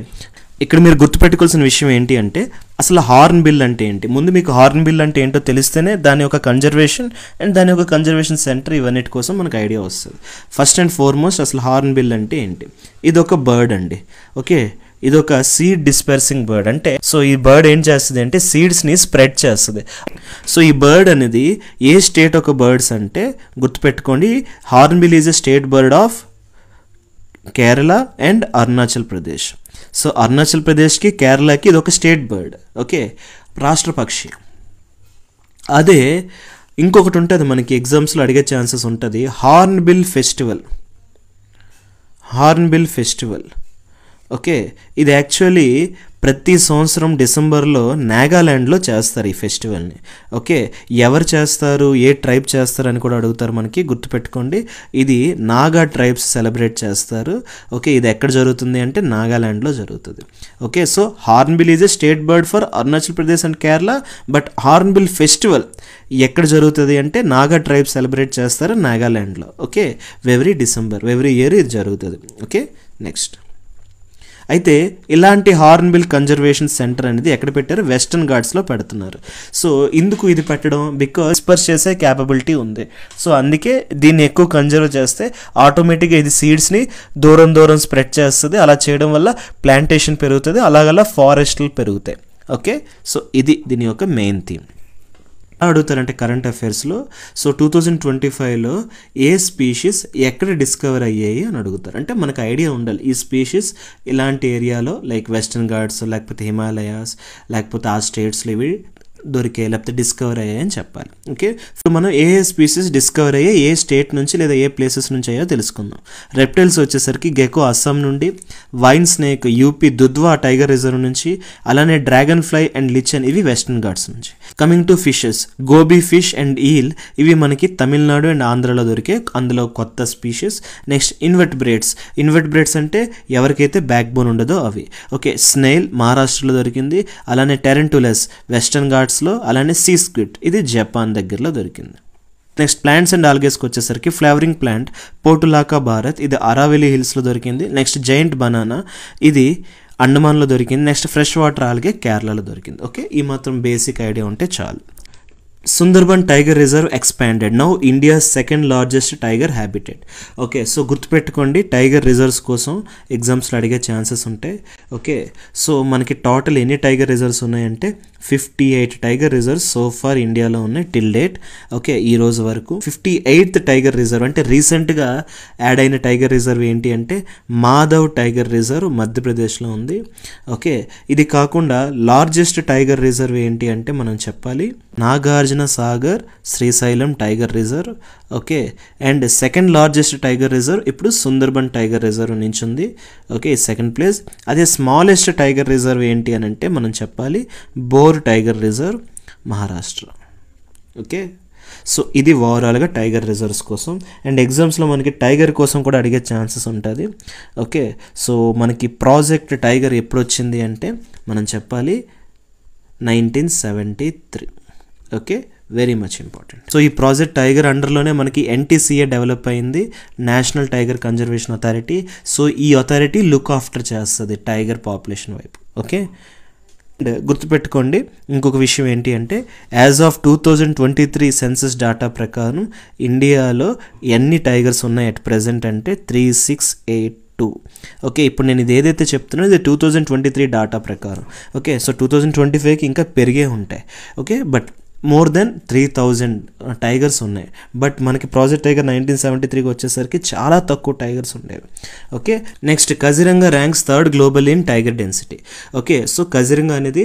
ఇక్కడ మీరు గుర్తుపెట్టుకోవాల్సిన విషయం ఏంటి అంటే అసలు హార్న్బిల్ అంటే ఏంటి. ముందు మీకు హార్న్బిల్ అంటే ఏంటో తెలిస్తేనే దాని యొక్క కన్జర్వేషన్ అండ్ దాని యొక్క కన్జర్వేషన్ సెంటర్ ఇవన్నిటి కోసం మనకు ఐడియా వస్తుంది. ఫస్ట్ అండ్ ఫార్మోస్ట్ అసలు హార్న్బిల్ అంటే ఏంటి. ఇది ఒక బర్డ్ అండి. ఓకే, ఇది ఒక సీడ్ డిస్పర్సింగ్ బర్డ్. అంటే సో ఈ బర్డ్ ఏం చేస్తుంది అంటే సీడ్స్ని స్ప్రెడ్ చేస్తుంది. సో ఈ బర్డ్ అనేది ఏ స్టేట్ ఒక బర్డ్స్ అంటే గుర్తుపెట్టుకోండి, hornbill is a state bird of Kerala and Arunachal Pradesh. So Arunachal ప్రదేశ్కి కేరళకి ఇది ఒక స్టేట్ బర్డ్. ఓకే, రాష్ట్ర పక్షి. అదే ఇంకొకటి ఉంటుంది మనకి ఎగ్జామ్స్లో అడిగే ఛాన్సెస్ ఉంటుంది, Hornbill festival. Hornbill festival. Okay, ఇది యాక్చువల్లీ ప్రతి సంవత్సరం డిసెంబర్లో నాగాల్యాండ్లో చేస్తారు ఈ ఫెస్టివల్ని. ఓకే, ఎవరు చేస్తారు, ఏ ట్రైబ్ చేస్తారు అని కూడా అడుగుతారు మనకి, గుర్తుపెట్టుకోండి. ఇది నాగా ట్రైబ్స్ సెలబ్రేట్ చేస్తారు. ఓకే, ఇది ఎక్కడ జరుగుతుంది అంటే నాగాల్యాండ్లో జరుగుతుంది. Okay, so Hornbill is a state bird for Arunachal Pradesh and Kerala, but Hornbill festival ఎక్కడ జరుగుతుంది అంటే నాగా ట్రైబ్ సెలబ్రేట్ చేస్తారు నాగాల్యాండ్లో. ఓకే, ఎవ్రీ ఇయర్ ఇది జరుగుతుంది. Okay, next. అయితే ఇలాంటి హార్న్బిల్ కన్జర్వేషన్ సెంటర్ అనేది ఎక్కడ పెట్టారు, వెస్టర్న్ ఘాట్స్లో పెడుతున్నారు. సో ఇందుకు ఇది పెట్టడం బికాజ్ డిస్పర్స్ చేసే క్యాపబిలిటీ ఉంది. సో అందుకే దీన్ని ఎక్కువ కన్జర్వ్ చేస్తే ఆటోమేటిక్గా ఇది సీడ్స్ని దూరం స్ప్రెడ్ చేస్తుంది. అలా చేయడం వల్ల ప్లాంటేషన్ పెరుగుతుంది, అలాగలా ఫారెస్ట్లు పెరుగుతాయి. ఓకే, సో ఇది దీని యొక్క మెయిన్ థీమ్. అడుగుతారంటే కరెంట్ అఫైర్స్లో సో 2025లో ఏ స్పీషీస్ ఎక్కడ డిస్కవర్ అయ్యాయి అని అడుగుతారు. అంటే మనకు ఐడియా ఉండాలి ఈ స్పీషీస్ ఇలాంటి ఏరియాలో లైక్ వెస్టర్న్ ఘాట్స్ లేకపోతే హిమాలయాస్ లేకపోతే ఆ స్టేట్స్లో ఇవి దొరికాయి లేకపోతే డిస్కవర్ అయ్యాయి అని చెప్పాలి. ఓకే, సో మనం ఏ స్పీసీస్ డిస్కవర్ అయ్యాయి ఏ స్టేట్ నుంచి లేదా ఏ ప్లేసెస్ నుంచి అయ్యో తెలుసుకుందాం. రెప్టైల్స్ వచ్చేసరికి గెకో అస్సాం నుండి, wine snake UP Dudhwa tiger reserve నుంచి, అలానే డ్రాగన్ ఫ్లై అండ్ లిచన్ ఇవి వెస్టర్న్ ఘాట్స్ నుంచి. Coming to fishes, goby fish and eel ఇవి మనకి తమిళనాడు అండ్ ఆంధ్రాలో దొరికే అందులో కొత్త స్పీషీస్. నెక్స్ట్ ఇన్వర్ట్బ్రేట్స్ అంటే ఎవరికైతే బ్యాక్ బోన్ ఉండదో అవి. ఓకే, స్నేల్ మహారాష్ట్రలో దొరికింది, అలానే టెరెంటులస్ వెస్టర్న్ ఘాట్స్లో, అలానే సీ స్క్విడ్ ఇది జపాన్ దగ్గరలో దొరికింది. నెక్స్ట్ ప్లాంట్స్ అండ్ ఆల్గేస్కి వచ్చేసరికి ఫ్లవరింగ్ ప్లాంట్ పోర్టులాకా భారత్ ఇది అరావెలీ హిల్స్లో దొరికింది. నెక్స్ట్ జైంట్ బనానా ఇది అండమాన్లో దొరికింది. నెక్స్ట్ ఫ్రెష్ వాటర్ ఆల్గే కేరళలో దొరికింది. ఓకే, ఈ మాత్రం బేసిక్ ఐడియా ఉంటే చాలు. Sundarban tiger reserve expanded, now India's second largest tiger habitat. Okay, so గుర్తుపెట్టుకోండి టైగర్ రిజర్వ్స్ కోసం ఎగ్జామ్స్లో అడిగే ఛాన్సెస్ ఉంటాయి. ఓకే, సో మనకి టోటల్ ఎన్ని టైగర్ రిజర్వ్స్ ఉన్నాయంటే 58 టైగర్ రిజర్వ్స్ సో ఫార్ ఇండియాలో ఉన్నాయి టిల్ డేట్. ఓకే, ఈ రోజు వరకు 58th టైగర్ రిజర్వ్ అంటే రీసెంట్గా యాడ్ అయిన టైగర్ రిజర్వ్ ఏంటి అంటే మాధవ్ టైగర్ రిజర్వ్ మధ్యప్రదేశ్లో ఉంది. ఓకే, ఇది కాకుండా లార్జెస్ట్ టైగర్ రిజర్వ్ ఏంటి అంటే మనం చెప్పాలి Nagarjuna Sagar Srisailam tiger reserve. Okay, and second largest tiger reserve ఇప్పుడు సుందర్బన్ టైగర్ రిజర్వ్ నుంచి ఉంది. Okay, second place. అదే స్మాలెస్ట్ టైగర్ రిజర్వ్ ఏంటి అని అంటే మనం చెప్పాలి bore tiger reserve Maharashtra. Okay, so ఇది ఓవరాల్గా టైగర్ రిజర్వ్స్ కోసం. అండ్ ఎగ్జామ్స్లో మనకి టైగర్ కోసం కూడా అడిగే ఛాన్సెస్ ఉంటుంది. ఓకే, సో మనకి ప్రాజెక్ట్ టైగర్ ఎప్పుడు వచ్చింది అంటే మనం చెప్పాలి 1973. Okay, very much important. So ఈ ప్రాజెక్ట్ టైగర్ అండర్లోనే మనకి ఎన్టీసీఏ డెవలప్ అయింది, national tiger conservation authority. So ఈ అథారిటీ లుక్ ఆఫ్టర్ చేస్తుంది టైగర్ పాపులేషన్ వైపు. ఓకే, గుర్తుపెట్టుకోండి ఇంకొక విషయం ఏంటి అంటే యాజ్ ఆఫ్ 2023 సెన్సస్ డేటా ప్రకారం ఇండియాలో ఎన్ని టైగర్స్ ఉన్నాయి అట్ ప్రెజెంట్ అంటే 3682. ఓకే, ఇప్పుడు నేను ఇది ఏదైతే చెప్తున్నానో ఇది 2023 డేటా ప్రకారం. ఓకే, సో 2025కి ఇంకా పెరిగే ఉంటాయి. Okay, but more than 3000 tigers ఉన్నాయి. బట్ మనకి ప్రాజెక్ట్ టైగర్ 1973కి వచ్చేసరికి చాలా తక్కువ టైగర్స్ ఉండేవి. Okay, next Kaziranga ranks third global in tiger density. Okay, so Kaziranga అనేది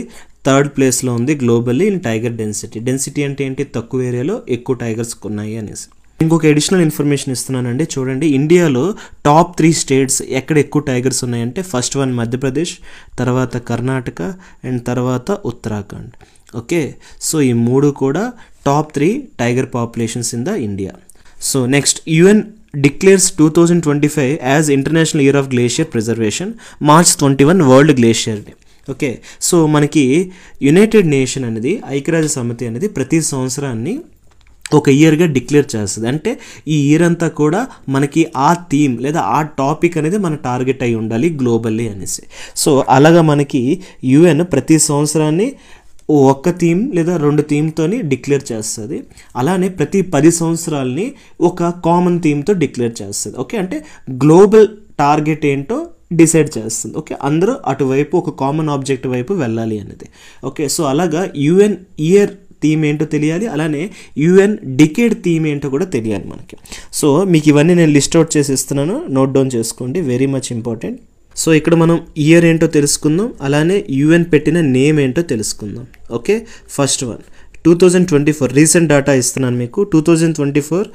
థర్డ్ ప్లేస్లో ఉంది globally in tiger density. Density అంటే ఏంటి, తక్కువ ఏరియాలో ఎక్కువ టైగర్స్ ఉన్నాయి అనేసి. ఇంకొక అడిషనల్ ఇన్ఫర్మేషన్ ఇస్తున్నానండి చూడండి. ఇండియాలో టాప్ 3 స్టేట్స్ ఎక్కడ ఎక్కువ టైగర్స్ ఉన్నాయంటే ఫస్ట్ వన్ మధ్యప్రదేశ్, తర్వాత కర్ణాటక అండ్ తర్వాత ఉత్తరాఖండ్. ఓకే, సో ఈ 3 కూడా top 3 tiger populations in the India. So next UN declares 2025 as International Year of Glacier Preservation, March 21 World Glacier Day. Okay, so మనకి యునైటెడ్ నేషన్ అనేది, ఐక్యరాజ్య సమితి అనేది ప్రతి సంవత్సరాన్ని ఒక ఇయర్గా డిక్లేర్ చేస్తుంది. అంటే ఈ ఇయర్ అంతా కూడా మనకి ఆ థీమ్ లేదా ఆ టాపిక్ అనేది మన టార్గెట్ అయి ఉండాలి గ్లోబల్లీ అనేసి. సో అలాగా మనకి యుఎన్ ప్రతి సంవత్సరాన్ని ఒక్క థీమ్ లేదా 2 థీమ్తోని డిక్లేర్ చేస్తుంది. అలానే ప్రతి 10 సంవత్సరాలని ఒక కామన్ థీమ్తో డిక్లేర్ చేస్తుంది. ఓకే, అంటే గ్లోబల్ టార్గెట్ ఏంటో డిసైడ్ చేస్తుంది. ఓకే, అందరూ అటువైపు ఒక కామన్ ఆబ్జెక్ట్ వైపు వెళ్ళాలి అనేది. ఓకే, సో అలాగా యుఎన్ ఇయర్ థీమ్ ఏంటో తెలియాలి, అలానే యుఎన్ డికేడ్ థీమ్ ఏంటో కూడా తెలియాలి మనకి. సో మీకు ఇవన్నీ నేను లిస్ట్ అవుట్ చేసి ఇస్తున్నాను, నోట్ డౌన్ చేసుకోండి, వెరీ మచ్ ఇంపార్టెంట్. సో ఇక్కడ మనం ఇయర్ ఏంటో తెలుసుకుందాం, అలానే యుఎన్ పెట్టిన నేమ్ ఏంటో తెలుసుకుందాం. Okay, first one 2024 recent data ఇస్తున్నాను మీకు. 2024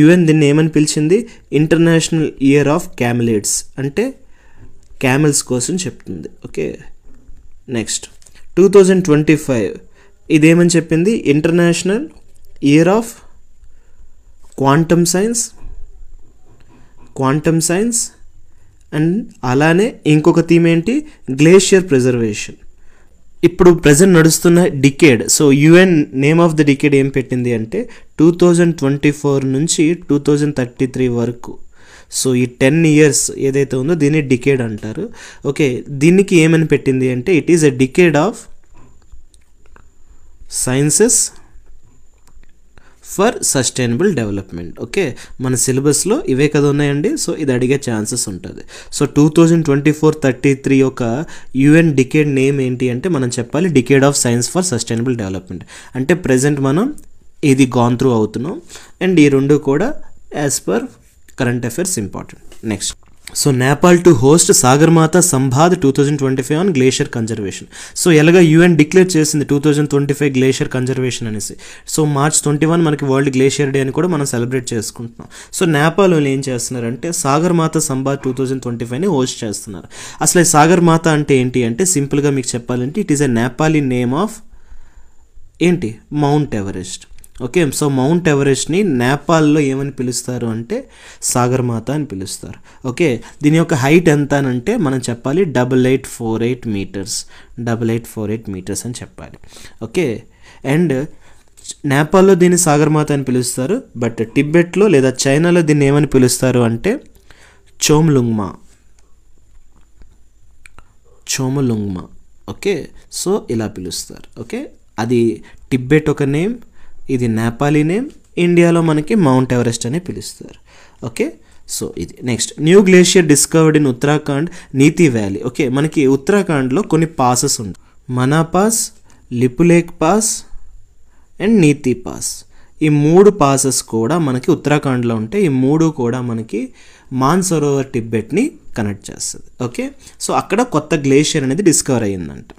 యుఎన్ దీన్ని ఏమని పిలిచింది? ఇంటర్నేషనల్ ఇయర్ ఆఫ్ క్యామెలిడ్స్, అంటే క్యామెల్స్ కోసం చెప్తుంది. ఓకే, నెక్స్ట్ 2025 ఇదేమని చెప్పింది? International year of quantum science and అలానే ఇంకొక థీమ్ ఏంటి? Glacier preservation. ఇప్పుడు ప్రజెంట్ నడుస్తున్న decade, so UN name of the decade ఏం పెట్టింది అంటే 2024 నుంచి 2033 వరకు. సో ఈ 10 years ఏదైతే ఉందో దీన్ని డికేడ్ అంటారు. ఓకే, దీనికి ఏమని పెట్టింది అంటే it is a decade of sciences for sustainable development. Okay, మన సిలబస్లో ఇవే కదా ఉన్నాయండి, సో ఇది అడిగే ఛాన్సెస్ ఉంటుంది. సో 2024-33 యొక్క యుఎన్ డికేడ్ నేమ్ ఏంటి అంటే మనం చెప్పాలి decade of science for sustainable development. అంటే ప్రజెంట్ మనం ఇది గాన్ త్రూ అవుతున్నాం, అండ్ ఈ రెండు కూడా as per current affairs important. Next, so Nepal to host Sagarmatha Samvad 2025 on glacier conservation. So ఎలాగ యుఎన్ డిక్లేర్ చేసింది 2025 గ్లేషియర్ కన్జర్వేషన్ అనేసి. సో March 21 మనకి వరల్డ్ గ్లేషియర్ డే అని కూడా మనం సెలబ్రేట్ చేసుకుంటున్నాం. సో నేపాల్ వాళ్ళు ఏం చేస్తున్నారంటే సాగర్మాత సంవాద్ 2025ని హోస్ట్ చేస్తున్నారు. అసలు ఈ సాగర్మాత అంటే ఏంటి అంటే సింపుల్గా మీకు చెప్పాలంటే it is a Nepali name of ఏంటి? Mount Everest. Okay, so Mount ఎవరెస్ట్ని నేపాల్లో ఏమని పిలుస్తారు అంటే సాగర్మాత అని పిలుస్తారు. ఓకే, దీని యొక్క హైట్ ఎంత అని అంటే మనం చెప్పాలి 8848 meters, 8848 meters అని చెప్పాలి. ఓకే, అండ్ నేపాల్లో దీన్ని సాగర్మాత అని పిలుస్తారు, బట్ టిబెట్లో లేదా చైనాలో దీన్ని ఏమని పిలుస్తారు అంటే చోమ్లుంగ్మా. ఓకే, సో ఇలా పిలుస్తారు. ఓకే, అది టిబెట్ ఒక నేమ్, ఇది నేపాలీ నేమ్, ఇండియాలో మనకి మౌంట్ ఎవరెస్ట్ అని పిలుస్తారు. ఓకే, సో ఇది. Next, new glacier discovered in Uttarakhand NITI valley. Okay, మనకి ఉత్తరాఖండ్లో కొన్ని పాసెస్ ఉంటాయి, మనా pass, Lipulekh pass and NITI pass. ఈ 3 పాసెస్ కూడా మనకి ఉత్తరాఖండ్లో ఉంటాయి. ఈ 3 కూడా మనకి మాన్సరోవర్ టిబెట్ని కనెక్ట్ చేస్తుంది. ఓకే, సో అక్కడ కొత్త గ్లేషియర్ అనేది డిస్కవర్ అయ్యిందంట.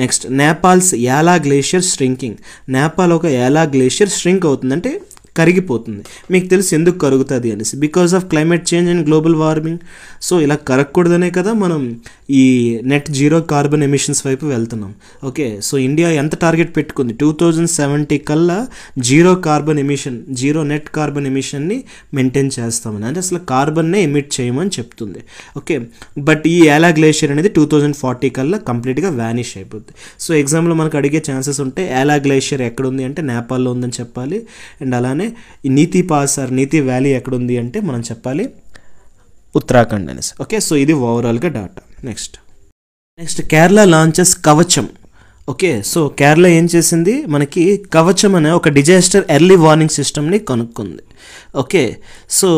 Next, Nepal's Yala glacier shrinking. Nepal ఒక యాలా గ్లేషియర్ ష్రింక్ అవుతుంది, అంటే కరిగిపోతుంది. మీకు తెలుసు ఎందుకు కరుగుతుంది అనేసి, because of climate change and global warming. So ఇలా కరగకూడదనే కదా మనం ఈ నెట్ జీరో కార్బన్ ఎమిషన్స్ వైపు వెళ్తున్నాం. ఓకే, సో ఇండియా ఎంత టార్గెట్ పెట్టుకుంది? 2070 కల్లా జీరో నెట్ కార్బన్ ఎమిషన్ని మెయింటైన్ చేస్తామని, అంటే అసలు కార్బన్నే ఎమిట్ చేయమని చెప్తుంది. ఓకే, బట్ ఈ యాలా గ్లేషియర్ అనేది 2040 కల్లా కంప్లీట్గా వ్యానిష్ అయిపోద్ది. సో ఎగ్జామ్లో మనకు అడిగే ఛాన్సెస్ ఉంటాయి, యాలా గ్లేషియర్ ఎక్కడుంది అంటే నేపాల్లో ఉందని చెప్పాలి. అండ్ అలానే ఈ నీతి పాస్ ఆర్ నీతి వ్యాలీ ఎక్కడుంది అంటే మనం చెప్పాలి ఉత్తరాఖండ్ అనేసి. ఓకే, సో ఇది ఓవరాల్గా డాటా. నెక్స్ట్ కేరళ లాంచెస్ కవచం. ఓకే, సో కేరళ ఏం చేసింది? మనకి కవచం అనే ఒక డిజాస్టర్ ఎర్లీ వార్నింగ్ సిస్టమ్ని కనుక్కుంది. ఓకే, సో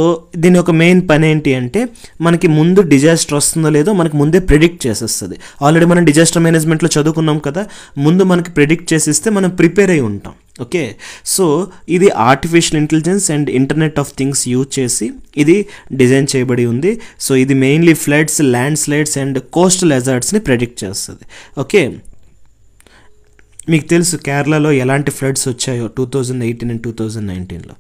దీని ఒక మెయిన్ పని ఏంటి అంటే మనకి ముందు డిజాస్టర్ వస్తుందో లేదో మనకి ముందే ప్రిడిక్ట్ చేసేస్తుంది. ఆల్రెడీ మనం డిజాస్టర్ మేనేజ్మెంట్లో చదువుకున్నాం కదా, ముందు మనకి ప్రిడిక్ట్ చేసిస్తే మనం ప్రిపేర్ అయి ఉంటాం. ఓకే, సో ఇది artificial intelligence and internet of things use చేసి ఇది డిజైన్ చేయబడి ఉంది. సో ఇది mainly floods, landslides and coastal హజార్డ్స్ని ప్రెడిక్ట్ చేస్తుంది. ఓకే, మీకు తెలుసు కేరళలో ఎలాంటి ఫ్లడ్స్ వచ్చాయో 2018 అండ్ 2019లో.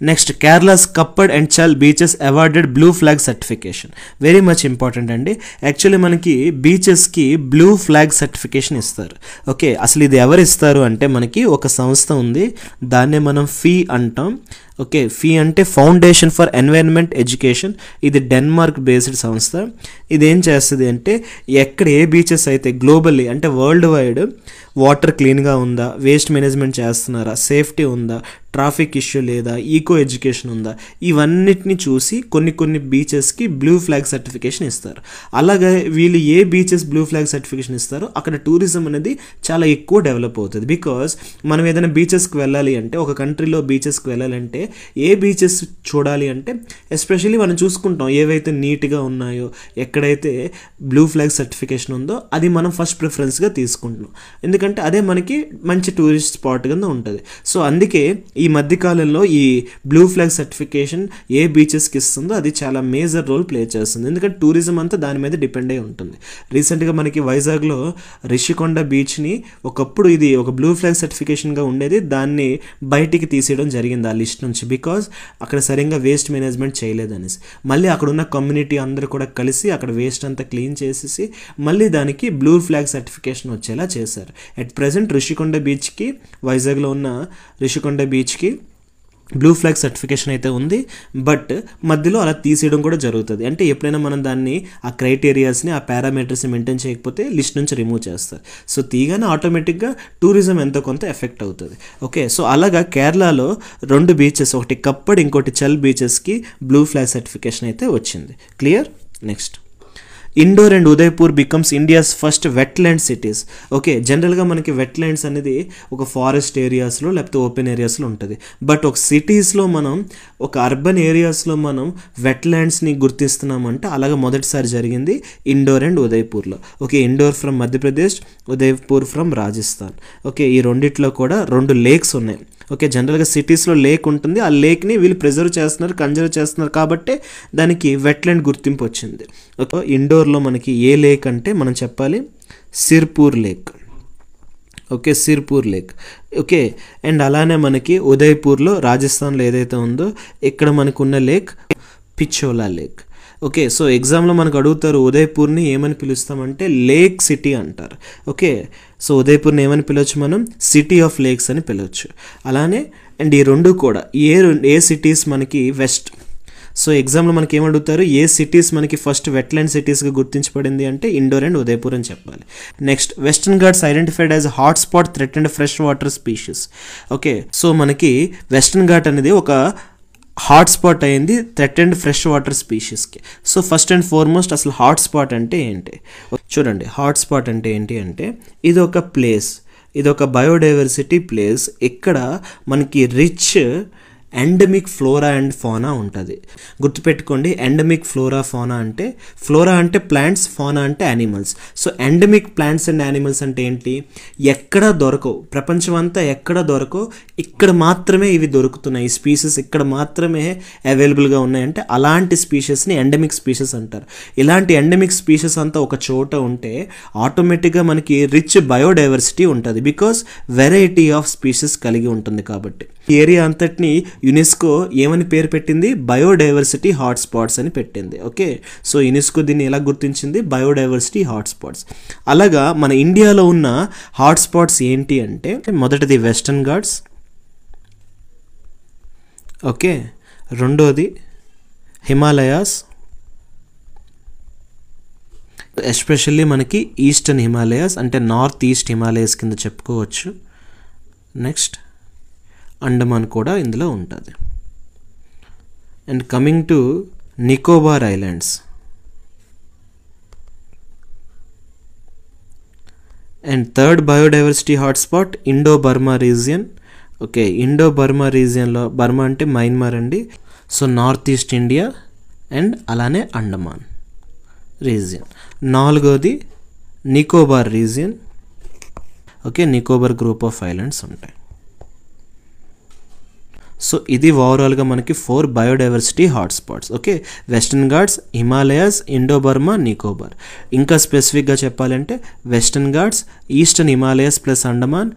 Next Kerala's Kappad and Chal beaches awarded blue flag certification. Very much important అండి. యాక్చువల్లీ మనకి బీచెస్కి బ్లూ ఫ్లాగ్ సర్టిఫికేషన్ ఇస్తారు. ఓకే, అసలు ఇది ఎవరు ఇస్తారు అంటే మనకి ఒక సంస్థ ఉంది, దాన్నే మనం ఫీ అంటాం. ఓకే, ఫీ అంటే ఫౌండేషన్ ఫర్ ఎన్వైరన్మెంట్ ఎడ్యుకేషన్. ఇది డెన్మార్క్ బేస్డ్ సంస్థ. ఇది ఏం చేస్తుంది అంటే ఎక్కడ ఏ బీచెస్ అయితే గ్లోబల్లీ అంటే వరల్డ్ వైడ్ వాటర్ క్లీన్గా ఉందా, వేస్ట్ మేనేజ్మెంట్ చేస్తున్నారా, సేఫ్టీ ఉందా, ట్రాఫిక్ ఇష్యూ లేదా, ఈకో ఎడ్యుకేషన్ ఉందా, ఇవన్నిటిని చూసి కొన్ని బీచెస్కి బ్లూ ఫ్లాగ్ సర్టిఫికేషన్ ఇస్తారు. అలాగే వీళ్ళు ఏ బీచెస్ బ్లూ ఫ్లాగ్ సర్టిఫికేషన్ ఇస్తారో అక్కడ టూరిజం అనేది చాలా ఎక్కువ డెవలప్ అవుతుంది. బికాస్ మనం ఏదైనా బీచెస్కి వెళ్ళాలి అంటే, ఒక కంట్రీలో బీచెస్కి వెళ్ళాలంటే ఏ బీచెస్ చూడాలి అంటే ఎస్పెషల్లీ మనం చూసుకుంటాం ఏవైతే నీట్గా ఉన్నాయో, ఎక్కడైతే బ్లూ ఫ్లాగ్ సర్టిఫికేషన్ ఉందో అది మనం ఫస్ట్ ప్రిఫరెన్స్గా తీసుకుంటున్నాం. ఎందుకంటే అదే మనకి మంచి టూరిస్ట్ స్పాట్ కింద ఉంటుంది. సో అందుకే ఈ మధ్యకాలంలో ఈ బ్లూ ఫ్లాగ్ సర్టిఫికేషన్ ఏ బీచెస్కి ఇస్తుందో అది చాలా మేజర్ రోల్ ప్లే చేస్తుంది. ఎందుకంటే టూరిజం అంతా దాని మీద డిపెండ్ అయి ఉంటుంది. రీసెంట్గా మనకి వైజాగ్లో రిషికొండ బీచ్ని ఒకప్పుడు ఇది ఒక బ్లూ ఫ్లాగ్ సర్టిఫికేషన్గా ఉండేది, దాన్ని బయటికి తీసేయడం జరిగింది ఆ లిస్ట్ నుంచి. బికాజ్ అక్కడ సరిగ్గా వేస్ట్ మేనేజ్మెంట్ చేయలేదనేసి మళ్ళీ అక్కడ ఉన్న కమ్యూనిటీ అందరూ కూడా కలిసి అక్కడ వేస్ట్ అంతా క్లీన్ చేసేసి మళ్ళీ దానికి బ్లూ ఫ్లాగ్ సర్టిఫికేషన్ వచ్చేలా చేశారు. ఎట్ ప్రెజెంట్ రిషికొండ బీచ్కి, వైజాగ్లో ఉన్న రిషికొండ బీచ్కి బ్లూ ఫ్లాగ్ సర్టిఫికేషన్ అయితే ఉంది. బట్ మధ్యలో అలా తీసేయడం కూడా జరుగుతుంది. అంటే ఎప్పుడైనా మనం దాన్ని ఆ క్రైటీరియాస్ని, ఆ పారామీటర్స్ని మెయింటైన్ చేయకపోతే లిస్ట్ నుంచి రిమూవ్ చేస్తారు. సో తీగానే ఆటోమేటిక్గా టూరిజం ఎంతో కొంత ఎఫెక్ట్ అవుతుంది. ఓకే, సో అలాగా కేరళలో 2 బీచెస్, ఒకటి కప్పడ్ ఇంకోటి చల్ బీచెస్కి బ్లూ ఫ్లాగ్ సర్టిఫికేషన్ అయితే వచ్చింది. Clear? Next, Indore and Udaipur becomes India's first wetland cities. Okay, జనరల్గా మనకి వెట్లాండ్స్ అనేది ఒక ఫారెస్ట్ ఏరియాస్లో లేకపోతే ఓపెన్ ఏరియాస్లో ఉంటుంది. బట్ ఒక సిటీస్లో మనం, ఒక అర్బన్ ఏరియాస్లో మనం వెట్లాండ్స్ని గుర్తిస్తున్నామంటే అలాగే మొదటిసారి జరిగింది ఇండోర్ అండ్ ఉదయ్పూర్లో. Okay, Indore from Madhya Pradesh, Udaipur from Rajasthan. Okay, ఈ రెండిట్లో కూడా 2 లేక్స్ ఉన్నాయి. ఓకే, జనరల్గా సిటీస్లో లేక్ ఉంటుంది, ఆ లేక్ని వీళ్ళు ప్రిజర్వ్ చేస్తున్నారు, కన్జర్వ్ చేస్తున్నారు కాబట్టి దానికి వెట్లాండ్ గుర్తింపు వచ్చింది. ఓకే, ఇండోర్లో మనకి ఏ లేక్ అంటే మనం చెప్పాలి Sirpur lake. Okay, Sirpur lake. Okay, and అలానే మనకి ఉదయ్పూర్లో రాజస్థాన్లో ఏదైతే ఉందో ఇక్కడ మనకున్న lake Pichola lake. Okay, so ఎగ్జామ్లో మనకు అడుగుతారు ఉదయ్పూర్ని ఏమని పిలుస్తామంటే లేక్ సిటీ అంటారు. ఓకే, సో ఉదయ్పూర్ని ఏమని పిలవచ్చు మనం, సిటీ ఆఫ్ లేక్స్ అని పిలవచ్చు. అలానే అండ్ ఈ 2 కూడా ఏ సిటీస్ మనకి వెస్ట్. సో ఎగ్జామ్లో మనకి ఏమడుగుతారు, ఏ సిటీస్ మనకి ఫస్ట్ వెట్లాండ్ సిటీస్గా గుర్తించబడింది అంటే ఇండోర్ అండ్ ఉదయ్పూర్ అని చెప్పాలి. Next, Western Ghats identified as hotspot threatened fresh water species. Okay, so మనకి వెస్టర్న్ ఘాట్ అనేది ఒక హాట్స్పాట్ అయింది థ్రెటెండ్ ఫ్రెష్ వాటర్ స్పీషీస్కి. సో ఫస్ట్ అండ్ ఫార్మోస్ట్ అసలు హాట్స్పాట్ అంటే ఏంటి చూడండి. హాట్స్పాట్ అంటే ఏంటి అంటే ఇది ఒక ప్లేస్, ఇది ఒక బయోడైవర్సిటీ ప్లేస్. ఇక్కడ మనకి rich endemic flora and fauna ఉంటుంది. గుర్తుపెట్టుకోండి, ఎండమిక్ ఫ్లోరా ఫానా అంటే, ఫ్లోరా అంటే ప్లాంట్స్, ఫానా అంటే animals. So endemic plants and animals అంటే ఏంటి, ఎక్కడ దొరకవు, ప్రపంచం అంతా ఎక్కడ దొరకవు, ఇక్కడ మాత్రమే ఇవి దొరుకుతున్నాయి, ఈ స్పీషీస్ ఇక్కడ మాత్రమే అవైలబుల్గా ఉన్నాయంటే అలాంటి స్పీషీస్ని ఎండమిక్ స్పీషీస్ అంటారు. ఇలాంటి ఎండమిక్ స్పీషీస్ అంతా ఒక చోట ఉంటే ఆటోమేటిక్గా మనకి రిచ్ బయోడైవర్సిటీ ఉంటుంది. బికాస్ వెరైటీ ఆఫ్ స్పీషీస్ కలిగి ఉంటుంది కాబట్టి. ఈ ఏరియా అంతటిని యునెస్కో ఏమని పేరు పెట్టింది, బయోడైవర్సిటీ హాట్స్పాట్స్ అని పెట్టింది. ఓకే, సో యునెస్కో దీన్ని ఎలా గుర్తించింది, బయోడైవర్సిటీ హాట్స్పాట్స్. అలాగా మన ఇండియాలో ఉన్న హాట్స్పాట్స్ ఏంటి అంటే మొదటిది వెస్టర్న్ ఘాట్స్. ఓకే, రెండోది హిమాలయాస్, ఎస్పెషల్లీ మనకి ఈస్టర్న్ హిమాలయాస్ అంటే నార్త్ ఈస్ట్ హిమాలయాస్ కింద చెప్పుకోవచ్చు. నెక్స్ట్ అండమాన్ కూడా ఇందులో ఉంటుంది. And coming to Nicobar islands. And third biodiversity hotspot Indo Burma region. Okay, Indo Burma రీజియన్లో, బర్మా అంటే మయన్మార్ అండి. So North East India and అలానే అండమాన్ రీజియన్. నాలుగోది Nicobar region. Okay, Nicobar group of islands ఉంటాయి. సో ఇది ఓవరాల్గా మనకి 4 biodiversity hotspots. Okay, Western Ghats, Himalayas, Indo Burma, Nicobar. ఇంకా స్పెసిఫిక్గా చెప్పాలంటే Western Ghats, Eastern Himalayas plus Andaman.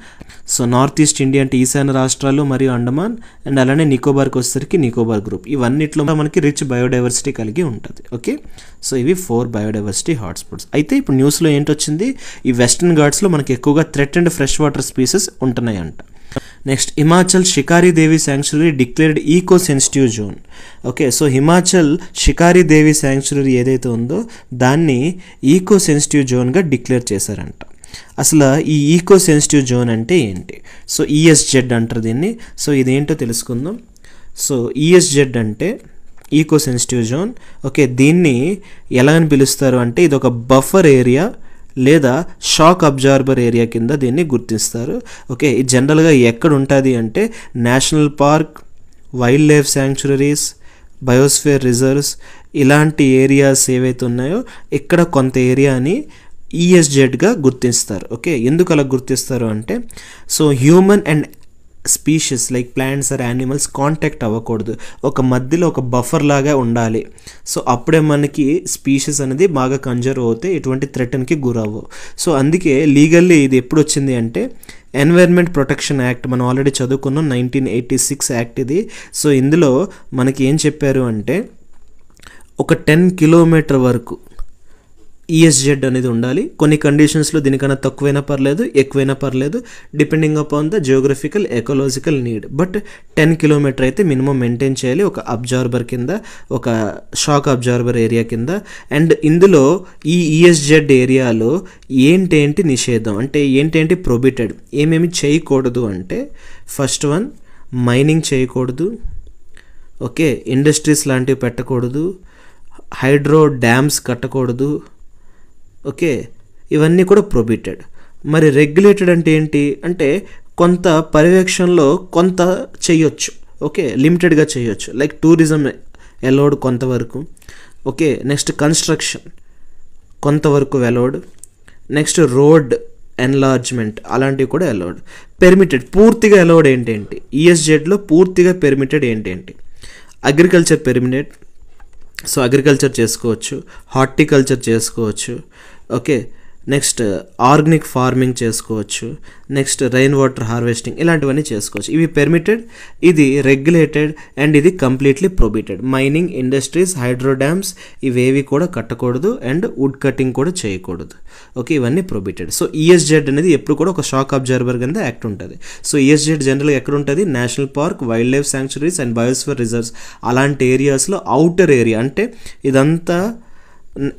So North East India అంటే ఈశాన్య రాష్ట్రాలు మరియు అండమాన్. అండ్ అలానే నికోబార్కి వచ్చేసరికి నికోబార్ గ్రూప్. ఇవన్నిట్లో మనకి రిచ్ బయోడైవర్సిటీ కలిగి ఉంటుంది. ఓకే, సో ఇవి 4 బయోడైవర్సిటీ హాట్స్పాట్స్. అయితే ఇప్పుడు న్యూస్లో ఏంటొచ్చింది, ఈ వెస్టర్న్ ఘాట్స్లో మనకి ఎక్కువగా థ్రెటెండ్ ఫ్రెష్ వాటర్ స్పీసెస్ ఉంటున్నాయంట. Next Himachal Shikari Devi sanctuary declared eco sensitive zone. Okay, so Himachal Shikari Devi sanctuary ఏదైతే ఉందో దాన్ని ఈకో సెన్సిటివ్ జోన్గా డిక్లేర్ చేశారంట. అసలు ఈ ఈకో సెన్సిటివ్ జోన్ అంటే ఏంటి? సో ఈఎస్జెడ్ అంటారు దీన్ని. సో ఇదేంటో తెలుసుకుందాం. సో ఈఎస్జెడ్ అంటే ఈకో సెన్సిటివ్ జోన్. ఓకే, దీన్ని ఎలా అని పిలుస్తారు అంటే ఇది ఒక బఫర్ ఏరియా లేదా షాక్ అబ్జార్బర్ ఏరియా కింద దీన్ని గుర్తిస్తారు. ఓకే, ఇది జనరల్గా ఎక్కడ ఉంటుంది అంటే national park, wild life sanctuaries, biosphere reserves ఇలాంటి ఏరియాస్ ఏవైతే ఉన్నాయో ఇక్కడ కొంత ఏరియాని ఈఎస్జెడ్గా గుర్తిస్తారు. ఓకే, ఎందుకు అలా గుర్తిస్తారు అంటే so human and species like plants or animals contact అవ్వకూడదు, ఒక మధ్యలో ఒక బఫర్ లాగా ఉండాలి. సో అప్పుడే మనకి స్పీషీస్ అనేది బాగా కన్జర్వ్ అవుతే ఎటువంటి థ్రెటన్కి గురవ్వవు. సో అందుకే లీగల్లీ ఇది ఎప్పుడు వచ్చింది అంటే ఎన్వైర్న్మెంట్ ప్రొటెక్షన్ యాక్ట్, మనం ఆల్రెడీ చదువుకున్నాం 1986 యాక్ట్ ఇది. సో ఇందులో మనకి ఏం చెప్పారు అంటే ఒక 10 కిలోమీటర్ వరకు ఈఎస్జెడ్ అనేది ఉండాలి. కొన్ని కండిషన్స్లో దీనికన్నా తక్కువైనా పర్లేదు, ఎక్కువైనా పర్లేదు, depending upon the geographical ecological need. But 10 kilometer అయితే మినిమం మెయింటైన్ చేయాలి ఒక అబ్జార్బర్ కింద, ఒక షాక్ అబ్జార్బర్ ఏరియా కింద. అండ్ ఇందులో ఈ ఈఎస్జెడ్ ఏరియాలో ఏంటేంటి నిషేధం అంటే ఏంటేంటి ప్రొహిబిటెడ్, ఏమేమి చేయకూడదు అంటే ఫస్ట్ వన్ మైనింగ్ చేయకూడదు. ఓకే, ఇండస్ట్రీస్ లాంటివి పెట్టకూడదు, హైడ్రో డ్యామ్స్ కట్టకూడదు. ఓకే, ఇవన్నీ కూడా ప్రొహిబిటెడ్. మరి రెగ్యులేటెడ్ అంటే ఏంటి అంటే కొంత పర్యవేక్షణలో కొంత చేయొచ్చు. ఓకే, లిమిటెడ్గా చేయొచ్చు, లైక్ టూరిజం అలౌడ్ కొంతవరకు. ఓకే, నెక్స్ట్ కన్స్ట్రక్షన్ కొంతవరకు అలౌడ్. నెక్స్ట్ రోడ్ ఎన్లార్జ్మెంట్ అలాంటివి కూడా అలౌడ్. పెర్మిటెడ్ పూర్తిగా అలౌడ్ ఏంటేంటి ఈఎస్జెడ్లో పూర్తిగా పెర్మిటెడ్ ఏంటేంటి? అగ్రికల్చర్ పెర్మిటెడ్, సో అగ్రికల్చర్ చేసుకోవచ్చు, హార్టికల్చర్ చేసుకోవచ్చు. ఓకే, నెక్స్ట్ ఆర్గానిక్ ఫార్మింగ్ చేసుకోవచ్చు, నెక్స్ట్ రెయిన్ వాటర్ హార్వెస్టింగ్ ఇలాంటివన్నీ చేసుకోవచ్చు. ఇవి పెర్మిటెడ్, ఇది రెగ్యులేటెడ్ అండ్ ఇది completely prohibited. Mining, industries, hydro dams ఇవేవి కూడా కట్టకూడదు అండ్ వుడ్ కటింగ్ కూడా చేయకూడదు. ఓకే, ఇవన్నీ ప్రొహిబిటెడ్. సో ఈఎస్జెడ్ అనేది ఎప్పుడు కూడా ఒక షాక్ అబ్జర్వర్ కింద యాక్ట్ ఉంటుంది. సో ఈఎస్జెడ్ జనరల్గా ఎక్కడ ఉంటుంది? National park, wild life sanctuaries and biosphere reserves అలాంటి ఏరియాస్లో అవుటర్ ఏరియా అంటే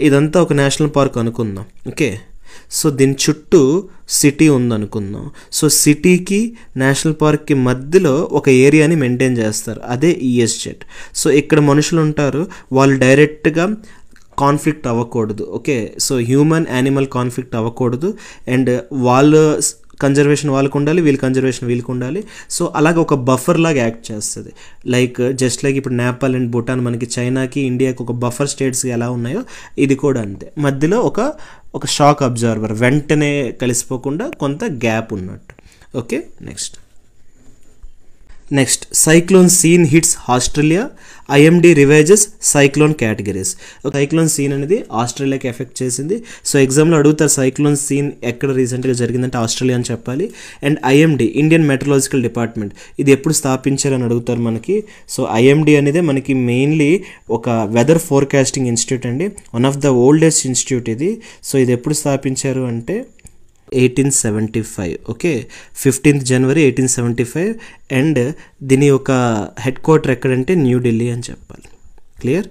ఇదంతా ఒక నేషనల్ పార్క్ అనుకుందాం. ఓకే, సో దీని చుట్టూ సిటీ ఉందనుకుందాం. సో సిటీకి నేషనల్ పార్క్కి మధ్యలో ఒక ఏరియాని మెయింటైన్ చేస్తారు, అదే ఈఎస్జెడ్. సో ఇక్కడ మనుషులు ఉంటారు, వాళ్ళు డైరెక్ట్గా కాన్ఫ్లిక్ట్ అవ్వకూడదు. Okay, so human animal conflict అవ్వకూడదు అండ్ వాళ్ళు కన్జర్వేషన్ వాళ్ళకు ఉండాలి, వీళ్ళ కన్జర్వేషన్ వీళ్ళకి ఉండాలి. సో అలాగే ఒక బఫర్ లాగా యాక్ట్ చేస్తుంది. లైక్ జస్ట్ లైక్ ఇప్పుడు నేపాల్ అండ్ భూటాన్ మనకి చైనాకి ఇండియాకి ఒక బఫర్ స్టేట్స్ ఎలా ఉన్నాయో ఇది కూడా అంతే. మధ్యలో ఒక షాక్ అబ్జర్వర్ వెంటనే కలిసిపోకుండా కొంత గ్యాప్ ఉన్నట్టు. Okay, next cyclone Sean hits Australia, IMD revises cyclone categories. Cyclone Sean అనేది ఆస్ట్రేలియాకి ఎఫెక్ట్ చేసింది. సో ఎగ్జామ్లో అడుగుతారు సైక్లోన్ సీన్ ఎక్కడ రీసెంట్గా జరిగిందంటే ఆస్ట్రేలియా అని చెప్పాలి. And IMD Indian metrological department ఇది ఎప్పుడు స్థాపించారని అడుగుతారు మనకి. సో ఐఎండి అనేది మనకి మెయిన్లీ ఒక వెదర్ ఫోర్కాస్టింగ్ ఇన్స్టిట్యూట్ అండి, one of the oldest institute ఇది. సో ఇది ఎప్పుడు స్థాపించారు అంటే 1875. Okay, 15th January 1875. అండ్ దీని యొక్క హెడ్ క్వార్టర్ ఎక్కడంటే న్యూఢిల్లీ అని చెప్పాలి. Clear?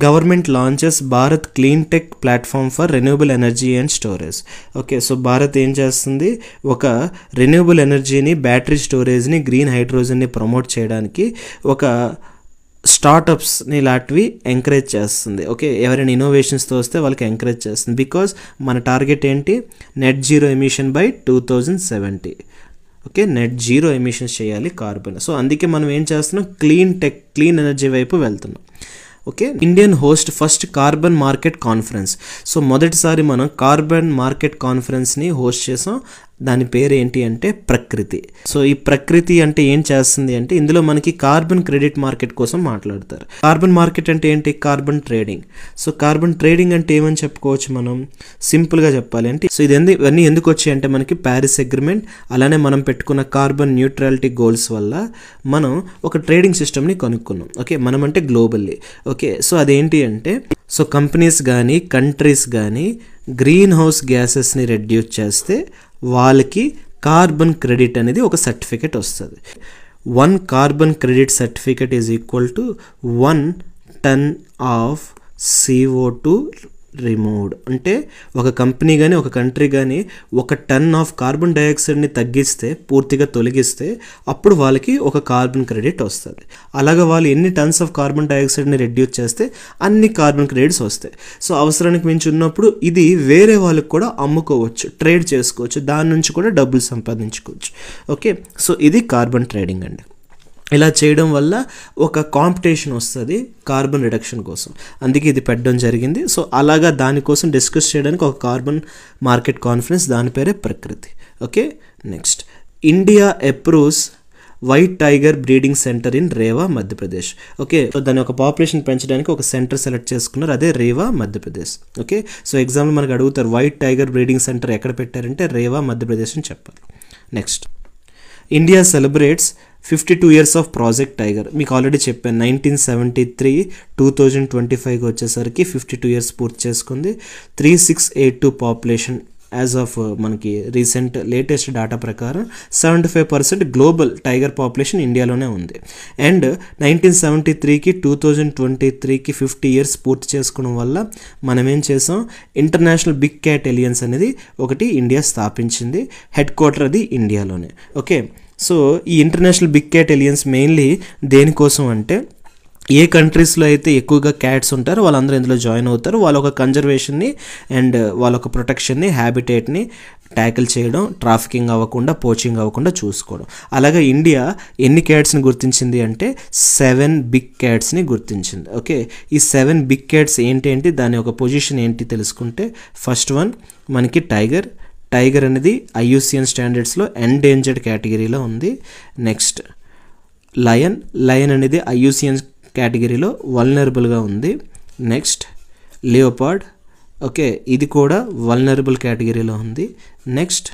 Government launches Bharat clean tech platform for renewable energy and storage. Okay, so Bharat ఏం చేస్తుంది? ఒక రెన్యూవబుల్ ఎనర్జీని, బ్యాటరీ స్టోరేజ్ని, గ్రీన్ హైడ్రోజన్ని ప్రమోట్ చేయడానికి ఒక స్టార్టప్స్ని లాంటివి ఎంకరేజ్ చేస్తుంది. ఓకే, ఎవరైనా ఇన్నోవేషన్స్తో వస్తే వాళ్ళకి ఎంకరేజ్ చేస్తుంది. బికాజ్ మన టార్గెట్ ఏంటి? Net zero emission by 2070. Okay, net zero emissions చేయాలి కార్బన్. సో అందుకే మనం ఏం చేస్తున్నాం? క్లీన్ ఎనర్జీ వైపు వెళ్తున్నాం. Okay, Indian host first carbon market conference. So మొదటిసారి మనం కార్బన్ మార్కెట్ కాన్ఫరెన్స్ని హోస్ట్ చేసాం. దాని పేరు ఏంటి అంటే ప్రకృతి. సో ఈ ప్రకృతి అంటే ఏం చేస్తుంది అంటే ఇందులో మనకి కార్బన్ క్రెడిట్ మార్కెట్ కోసం మాట్లాడతారు. కార్బన్ మార్కెట్ అంటే ఏంటి? Carbon trading. So carbon trading అంటే ఏమని చెప్పుకోవచ్చు మనం? సింపుల్గా చెప్పాలి అంటే సో ఇవన్నీ ఎందుకు వచ్చాయి అంటే మనకి ప్యారిస్ అగ్రిమెంట్ అలానే మనం పెట్టుకున్న కార్బన్ న్యూట్రాలిటీ గోల్స్ వల్ల మనం ఒక ట్రేడింగ్ సిస్టమ్ని కనుక్కున్నాం. ఓకే, మనం అంటే గ్లోబల్లీ. ఓకే, సో అదేంటి అంటే సో కంపెనీస్ కానీ కంట్రీస్ కానీ గ్రీన్ హౌస్ గ్యాసెస్ని రెడ్యూస్ చేస్తే వాళ్ళకి కార్బన్ క్రెడిట్ అనేది ఒక సర్టిఫికేట్ వస్తుంది. 1 carbon credit certificate is equal to 1 ton of CO2 removed. అంటే ఒక కంపెనీ కానీ ఒక కంట్రీ కానీ 1 ton ఆఫ్ కార్బన్ డైఆక్సైడ్ని తగ్గిస్తే, పూర్తిగా తొలగిస్తే అప్పుడు వాళ్ళకి ఒక కార్బన్ క్రెడిట్ వస్తుంది. అలాగే వాళ్ళు ఎన్ని టన్స్ ఆఫ్ కార్బన్ డైఆక్సైడ్ని రెడ్యూస్ చేస్తే అన్ని కార్బన్ క్రెడిట్స్ వస్తాయి. సో అవసరానికి మించి ఉన్నప్పుడు ఇది వేరే వాళ్ళకి కూడా అమ్ముకోవచ్చు, ట్రేడ్ చేసుకోవచ్చు, దాని నుంచి కూడా డబ్బులు సంపాదించుకోవచ్చు. ఓకే, సో ఇది కార్బన్ ట్రేడింగ్ అండి. ఇలా చేయడం వల్ల ఒక కాంపిటీషన్ వస్తుంది కార్బన్ రిడక్షన్ కోసం, అందుకే ఇది పెట్టడం జరిగింది. సో అలాగా దానికోసం డిస్కస్ చేయడానికి ఒక కార్బన్ మార్కెట్ కాన్ఫరెన్స్, దాని పేరే Prakriti. Okay, next India approves white tiger breeding centre in Rewa Madhya Pradesh. Okay, so దాని ఒక పాపులేషన్ పెంచడానికి ఒక సెంటర్ సెలెక్ట్ చేసుకున్నారు, అదే రేవా మధ్యప్రదేశ్. ఓకే, సో ఎగ్జామ్లో మనకు అడుగుతారు వైట్ టైగర్ బ్రీడింగ్ సెంటర్ ఎక్కడ పెట్టారంటే రేవా మధ్యప్రదేశ్ అని చెప్పాలి. Next India celebrates 52 years of project tiger. మీకు ఆల్రెడీ చెప్పాను 1973 2025కి వచ్చేసరికి 52 years పూర్తి చేసుకుంది. 3682 పాపులేషన్ యాజ్ ఆఫ్ మనకి రీసెంట్ లేటెస్ట్ డేటా ప్రకారం 75% గ్లోబల్ టైగర్ పాపులేషన్ ఇండియాలోనే ఉంది. అండ్ 1973కి 2023కి 50 years పూర్తి చేసుకోవడం వల్ల మనం ఏం చేసాం, ఇంటర్నేషనల్ బిగ్ క్యాట్ ఎలియన్స్ అనేది ఒకటి ఇండియా స్థాపించింది, హెడ్ క్వార్టర్ అది ఇండియాలోనే. ఓకే, సో ఈ international big cat alliance mainly దేనికోసం అంటే ఏ కంట్రీస్లో అయితే ఎక్కువగా క్యాట్స్ ఉంటారో వాళ్ళందరూ ఇందులో జాయిన్ అవుతారు. వాళ్ళ ఒక కన్జర్వేషన్ని అండ్ వాళ్ళ ఒక ప్రొటెక్షన్ని, హ్యాబిటేట్ని ట్యాకిల్ చేయడం, ట్రాఫికింగ్ అవ్వకుండా, పోచింగ్ అవ్వకుండా చూసుకోవడం. అలాగే ఇండియా ఎన్ని క్యాట్స్ని గుర్తించింది అంటే 7 బిగ్ క్యాట్స్ని గుర్తించింది. ఓకే, ఈ 7 బిగ్ క్యాట్స్ ఏంటి, దాని ఒక పొజిషన్ ఏంటి తెలుసుకుంటే, ఫస్ట్ వన్ మనకి టైగర్ అనేది IUCN స్టాండర్డ్స్లో ఎండేంజర్డ్ కేటగిరీలో ఉంది. నెక్స్ట్ లయన్ అనేది IUCN కేటగిరీలో వల్నరబుల్గా ఉంది. నెక్స్ట్ లియోపార్డ్, ఓకే, ఇది కూడా వల్నరబుల్ కేటగిరీలో ఉంది. నెక్స్ట్